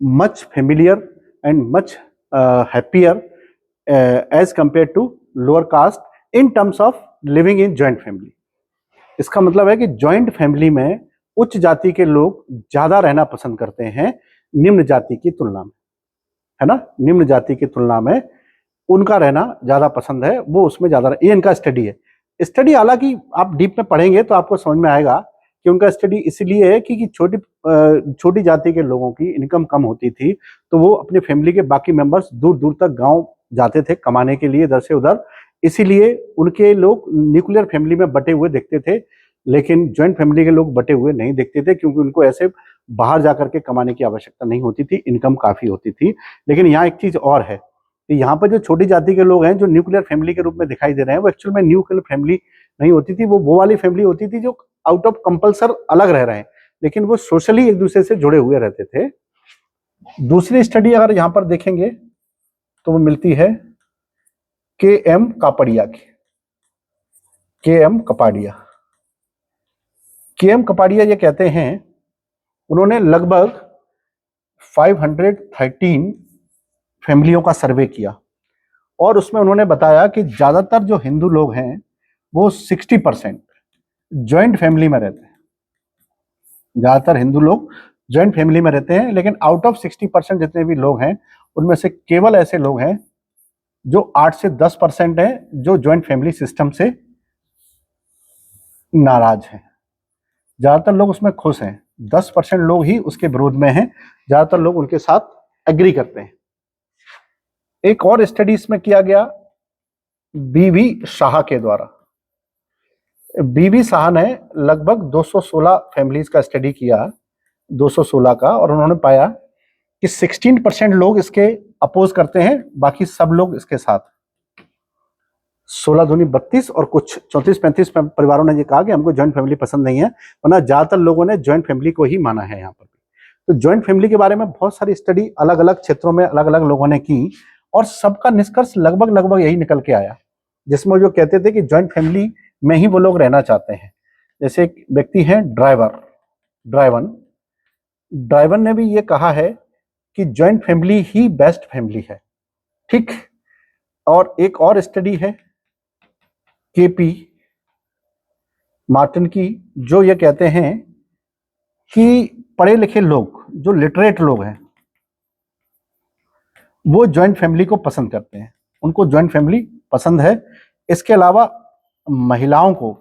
much familiar and much happier as compare to lower caste in terms of living in joint family. इसका मतलब है कि ज्वाइंट फैमिली में उच्च जाति के लोग ज्यादा रहना पसंद करते हैं निम्न जाति की तुलना में, है ना, निम्न जाति की तुलना में उनका रहना ज्यादा पसंद है, वो उसमें ज्यादा, ये इनका स्टडी है। स्टडी हालांकि आप डीप में पढ़ेंगे तो आपको समझ में आएगा कि उनका स्टडी इसलिए है कि छोटी जाति के लोगों की इनकम कम होती थी, तो वो अपने फैमिली के बाकी मेंबर्स दूर दूर तक गांव जाते थे कमाने के लिए इधर से उधर, इसीलिए उनके लोग न्यूक्लियर फैमिली में बटे हुए दिखते थे, लेकिन ज्वाइंट फैमिली के लोग बटे हुए नहीं दिखते थे, क्योंकि उनको ऐसे बाहर जाकर के कमाने की आवश्यकता नहीं होती थी, इनकम काफी होती थी। लेकिन यहाँ एक चीज और है कि यहाँ पर जो छोटी जाति के लोग हैं जो न्यूक्लियर फैमिली के रूप में दिखाई दे रहे हैं, वो एक्चुअल में न्यूक्लियर फैमिली नहीं होती थी, वो वाली फैमिली होती थी जो आउट ऑफ कंपल्सर अलग रह रहे हैं, लेकिन वो सोशली एक दूसरे से जुड़े हुए रहते थे। दूसरी स्टडी अगर यहाँ पर देखेंगे तो वो मिलती है के.एम. कापड़िया की, के.एम. कपाड़िया। के.एम. कपाड़िया ये कहते हैं, उन्होंने लगभग 513 फैमिलियों का सर्वे किया, और उसमें उन्होंने बताया कि ज्यादातर जो हिंदू लोग हैं वो 60% ज्वाइंट फैमिली में रहते हैं। ज्यादातर हिंदू लोग ज्वाइंट फैमिली में रहते हैं, लेकिन आउट ऑफ 60% जितने भी लोग हैं उनमें से केवल ऐसे लोग हैं जो 8 से 10% हैं जो ज्वाइंट फैमिली सिस्टम से नाराज हैं। ज्यादातर लोग उसमें खुश हैं, 10% लोग ही उसके विरोध में हैं, ज्यादातर लोग उनके साथ एग्री करते हैं। एक और स्टडी इसमें किया गया बी.वी. शाह के द्वारा। बी.वी. शाह ने लगभग 216 फैमिलीज का स्टडी किया, 216 का, और उन्होंने पाया कि 16% लोग इसके अपोज करते हैं, बाकी सब लोग इसके साथ। 16 दूनी 32 और कुछ 34-35 परिवारों ने ये कहा कि हमको ज्वाइंट फैमिली पसंद नहीं है, वरना ज्यादातर लोगों ने ज्वाइंट फैमिली को ही माना है यहाँ पर। तो ज्वाइंट फैमिली के बारे में बहुत सारी स्टडी अलग अलग क्षेत्रों में अलग अलग लोगों ने की और सबका निष्कर्ष लगभग लगभग यही निकल के आया, जिसमें जो कहते थे कि ज्वाइंट फैमिली में ही वो लोग रहना चाहते हैं। जैसे एक व्यक्ति है ड्राइवन ने भी ये कहा है कि ज्वाइंट फैमिली ही बेस्ट फैमिली है। ठीक। और एक और स्टडी है केपी मार्टिन की, जो ये कहते हैं कि पढ़े लिखे लोग, जो लिटरेट लोग हैं, वो ज्वाइंट फैमिली को पसंद करते हैं, उनको ज्वाइंट फैमिली पसंद है। इसके अलावा महिलाओं को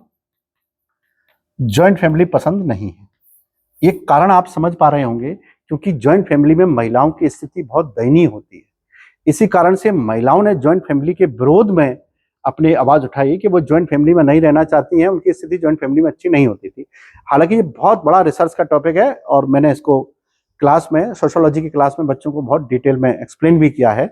ज्वाइंट फैमिली पसंद नहीं है। ये कारण आप समझ पा रहे होंगे, क्योंकि ज्वाइंट फैमिली में महिलाओं की स्थिति बहुत दयनीय होती है। इसी कारण से महिलाओं ने ज्वाइंट फैमिली के विरोध में अपनी आवाज उठाई कि वो ज्वाइंट फैमिली में नहीं रहना चाहती हैं, उनकी स्थिति ज्वाइंट फैमिली में अच्छी नहीं होती थी। हालांकि ये बहुत बड़ा रिसर्च का टॉपिक है और मैंने इसको क्लास में, सोशियोलॉजी की क्लास में बच्चों को बहुत डिटेल में एक्सप्लेन भी किया है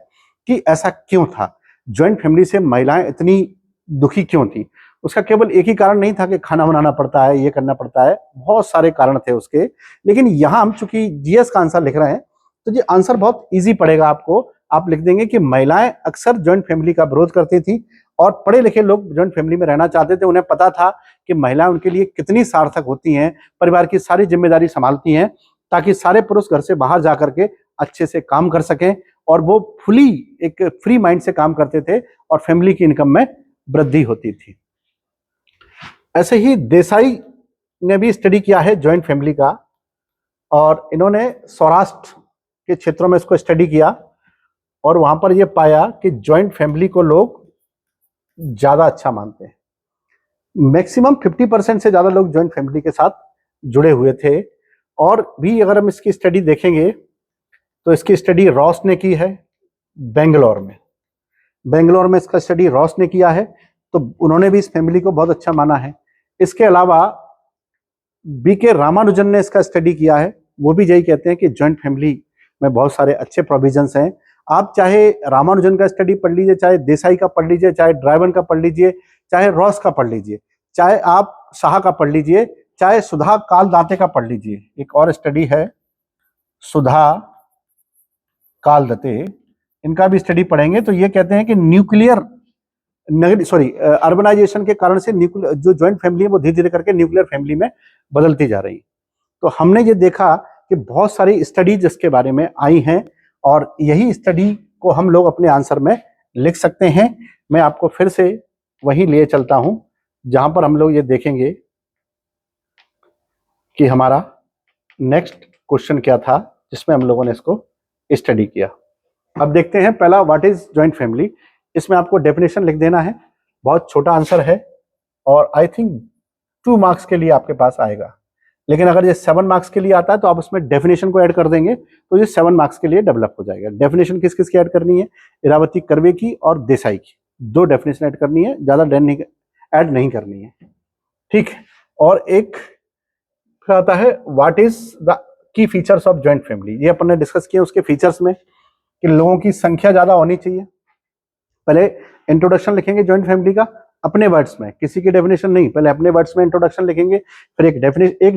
कि ऐसा क्यों था, ज्वाइंट फैमिली से महिलाएं इतनी दुखी क्यों थी। उसका केवल एक ही कारण नहीं था कि खाना बनाना पड़ता है, ये करना पड़ता है, बहुत सारे कारण थे उसके। लेकिन यहाँ हम चूंकि जीएस का आंसर लिख रहे हैं, तो ये आंसर बहुत ईजी पड़ेगा आपको। आप लिख देंगे कि महिलाएं अक्सर ज्वाइंट फैमिली का विरोध करती थी और पढ़े लिखे लोग ज्वाइंट फैमिली में रहना चाहते थे। उन्हें पता था कि महिलाएं उनके लिए कितनी सार्थक होती हैं, परिवार की सारी जिम्मेदारी संभालती हैं, ताकि सारे पुरुष घर से बाहर जाकर के अच्छे से काम कर सकें और वो फुली एक फ्री माइंड से काम करते थे और फैमिली की इनकम में वृद्धि होती थी। ऐसे ही देसाई ने भी स्टडी किया है ज्वाइंट फैमिली का, और इन्होंने सौराष्ट्र के क्षेत्रों में इसको स्टडी किया और वहां पर यह पाया कि ज्वाइंट फैमिली को लोग ज्यादा अच्छा मानते हैं। मैक्सिमम 50% से ज्यादा लोग ज्वाइंट फैमिली के साथ जुड़े हुए थे। और भी अगर हम इसकी स्टडी देखेंगे तो इसकी स्टडी रॉस ने की है बेंगलोर में इसका स्टडी रॉस ने किया है, तो उन्होंने भी इस फैमिली को बहुत अच्छा माना है। इसके अलावा बीके रामानुजन ने इसका स्टडी किया है, वो भी यही कहते हैं कि ज्वाइंट फैमिली में बहुत सारे अच्छे प्रोविजंस हैं। आप चाहे रामानुजन का स्टडी पढ़ लीजिए, चाहे देसाई का पढ़ लीजिए, चाहे ड्राइवन का पढ़ लीजिए, चाहे रॉस का पढ़ लीजिए, चाहे आप शाह का पढ़ लीजिए, चाहे सुधा कालदाते का पढ़ लीजिए। एक और स्टडी है सुधा कालदते, इनका भी स्टडी पढ़ेंगे तो ये कहते हैं कि अर्बनाइजेशन के कारण से जो ज्वाइंट फैमिली है वो धीरे धीरे करके न्यूक्लियर फैमिली में बदलती जा रही है। तो हमने ये देखा कि बहुत सारी स्टडीज इसके बारे में आई हैं और यही स्टडी को हम लोग अपने आंसर में लिख सकते हैं। मैं आपको फिर से वही ले चलता हूं जहां पर हम लोग ये देखेंगे कि हमारा नेक्स्ट क्वेश्चन क्या था जिसमें हम लोगों ने इसको स्टडी किया। अब देखते हैं पहला, व्हाट इज ज्वाइंट फैमिली। इसमें आपको डेफिनेशन लिख देना है, बहुत छोटा आंसर है और आई थिंक 2 मार्क्स के लिए आपके पास आएगा। लेकिन अगर ये 7 मार्क्स के लिए आता है तो आप उसमें डेफिनेशन को ऐड कर देंगे तो ये 7 मार्क्स के लिए डेवलप हो जाएगा। डेफिनेशन किस किस की ऐड करनी है? इरावती कर्वे की और देसाई की, 2 डेफिनेशन ऐड करनी है, ज्यादा ऐड नहीं करनी है। ठीक। और एक फिर आता है what is the key features of joint family. ये अपन ने डिस्कस किया उसके फीचर्स में कि लोगों की संख्या ज्यादा होनी चाहिए। पहले इंट्रोडक्शन लिखेंगे ज्वाइंट फैमिली का अपने वर्ड्स में, किसी की डेफिनेशन नहीं, पहले अपने वर्ड्स में इंट्रोडक्शन लिखेंगे, फिर एक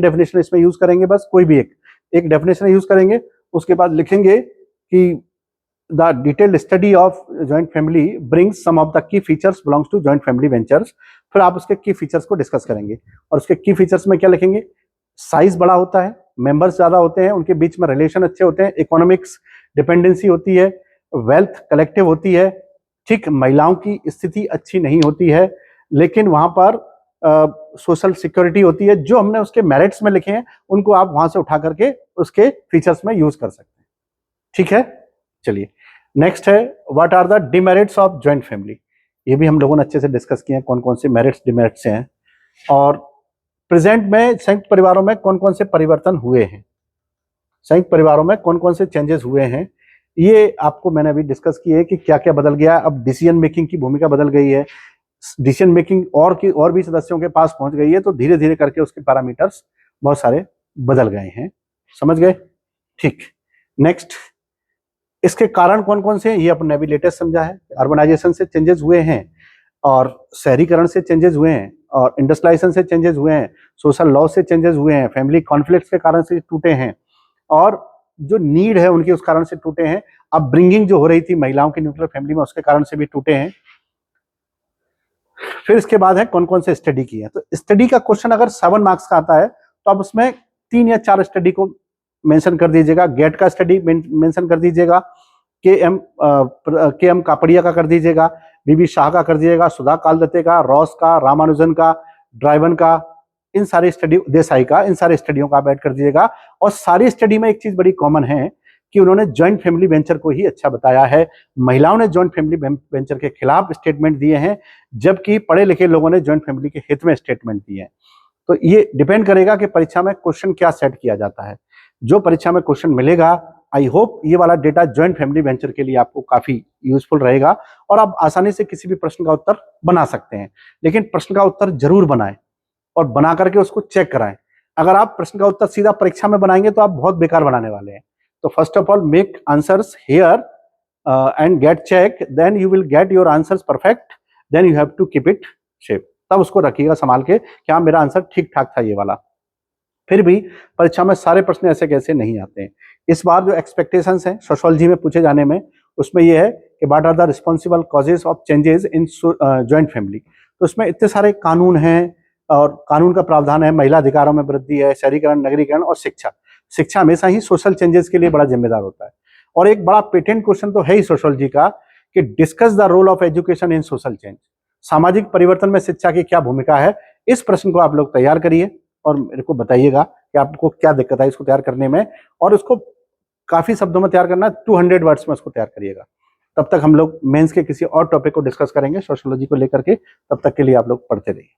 डेफिनेशन इसमें यूज करेंगे, बस कोई भी एक डेफिनेशन यूज करेंगे। उसके बाद लिखेंगे कि the detailed study of joint family brings some of the key features belongs to joint family ventures. फिर आप उसके की फीचर्स को डिस्कस करेंगे और उसके की फीचर्स में क्या लिखेंगे? साइज बड़ा होता है, मेंबर्स ज्यादा होते हैं, उनके बीच में रिलेशन अच्छे होते हैं, इकोनॉमिक्स डिपेंडेंसी होती है, वेल्थ कलेक्टिव होती है। ठीक। महिलाओं की स्थिति अच्छी नहीं होती है लेकिन वहां पर सोशल सिक्योरिटी होती है। जो हमने उसके मेरिट्स में लिखे हैं उनको आप वहां से उठा करके उसके फीचर्स में यूज कर सकते हैं। ठीक है, चलिए नेक्स्ट है what are the demerits of joint family. ये भी हम लोगों ने अच्छे से डिस्कस किए हैं कौन कौन से मेरिट्स डिमेरिट्स हैं और प्रेजेंट में संयुक्त परिवारों में कौन कौन से परिवर्तन हुए हैं, संयुक्त परिवारों में कौन कौन से चेंजेस हुए हैं। ये आपको मैंने अभी डिस्कस किए कि क्या क्या बदल गया। अब डिसीजन मेकिंग की भूमिका बदल गई है, डिसीजन मेकिंग और भी सदस्यों के पास पहुंच गई है, तो धीरे धीरे करके उसके पैरामीटर्स बहुत सारे बदल गए हैं। समझ गए? ठीक। नेक्स्ट, इसके कारण कौन कौन से हैं ये अपन ने अभी लेटेस्ट समझा है। अर्बनाइजेशन से चेंजेस हुए हैं, और शहरीकरण से चेंजेस हुए हैं, और इंडस्ट्रियलाइजेशन से चेंजेस हुए हैं, सोशल लॉ से चेंजेस हुए हैं, फैमिली कॉन्फ्लिक्ट्स के कारण से टूटे हैं, और जो नीड है उनकी उस कारण से टूटे हैं। अब ब्रिंगिंग जो हो रही थी महिलाओं की न्यूक्लियर फैमिली में, उसके कारण से भी टूटे हैं। फिर इसके बाद है कौन कौन से स्टडी किए हैं। तो स्टडी का क्वेश्चन अगर 7 मार्क्स का आता है तो आप उसमें 3 या 4 स्टडी को मेंशन कर दीजिएगा। गेट का स्टडी मेंशन कर दीजिएगा, के एम कापड़िया का कर दीजिएगा, बीबी शाह का कर दीजिएगा, सुधा कालदत्ते का, रॉस का, रामानुजन का, ड्राइवन का, इन सारी स्टडी, देसाई का, इन सारे स्टडियों का आप ऐड कर दीजिएगा। और सारी स्टडी में एक चीज बड़ी कॉमन है कि उन्होंने ज्वाइंट फैमिली वेंचर को ही अच्छा बताया है। महिलाओं ने ज्वाइंट फैमिली वेंचर के खिलाफ स्टेटमेंट दिए हैं, जबकि पढ़े लिखे लोगों ने ज्वाइंट फैमिली के हित में स्टेटमेंट दिए हैं। तो ये डिपेंड करेगा कि परीक्षा में क्वेश्चन क्या सेट किया जाता है। जो परीक्षा में क्वेश्चन मिलेगा, आई होप ये वाला डेटा ज्वाइंट फैमिली वेंचर के लिए आपको काफी यूजफुल रहेगा और आप आसानी से किसी भी प्रश्न का उत्तर बना सकते हैं। लेकिन प्रश्न का उत्तर जरूर बनाएं और बना करके उसको चेक कराएं। अगर आप प्रश्न का उत्तर सीधा परीक्षा में बनाएंगे तो आप बहुत बेकार बनाने वाले हैं। तो first of all make answers here and get check, then you will get your answers perfect, then you have to keep it shape. तब उसको रखिएगा संभाल के कि हाँ मेरा आंसर ठीक ठाक था ये वाला। फिर भी परीक्षा में सारे प्रश्न ऐसे कैसे नहीं आते हैं। इस बार जो एक्सपेक्टेशंस हैं सोशियोलॉजी में पूछे जाने में, उसमें ये है कि what are the responsible causes of changes in joint family. तो उसमें इतने सारे कानून हैं और कानून का प्रावधान है, महिला अधिकारों में वृद्धि है, शहरीकरण, नगरीकरण और शिक्षा। शिक्षा हमेशा ही सोशल चेंजेस के लिए बड़ा जिम्मेदार होता है। और एक बड़ा पेटेंट क्वेश्चन तो है ही सोशियोलॉजी का कि discuss the role of education in social change. सामाजिक परिवर्तन में शिक्षा की क्या भूमिका है। इस प्रश्न को आप लोग तैयार करिए और मेरे को बताइएगा कि आपको क्या दिक्कत है इसको तैयार करने में, और उसको काफी शब्दों में तैयार करना, 200 वर्ड्स में उसको तैयार करिएगा। तब तक हम लोग मेंस के किसी और टॉपिक को डिस्कस करेंगे सोशियोलॉजी को लेकर के। तब तक के लिए आप लोग पढ़ते रहिए।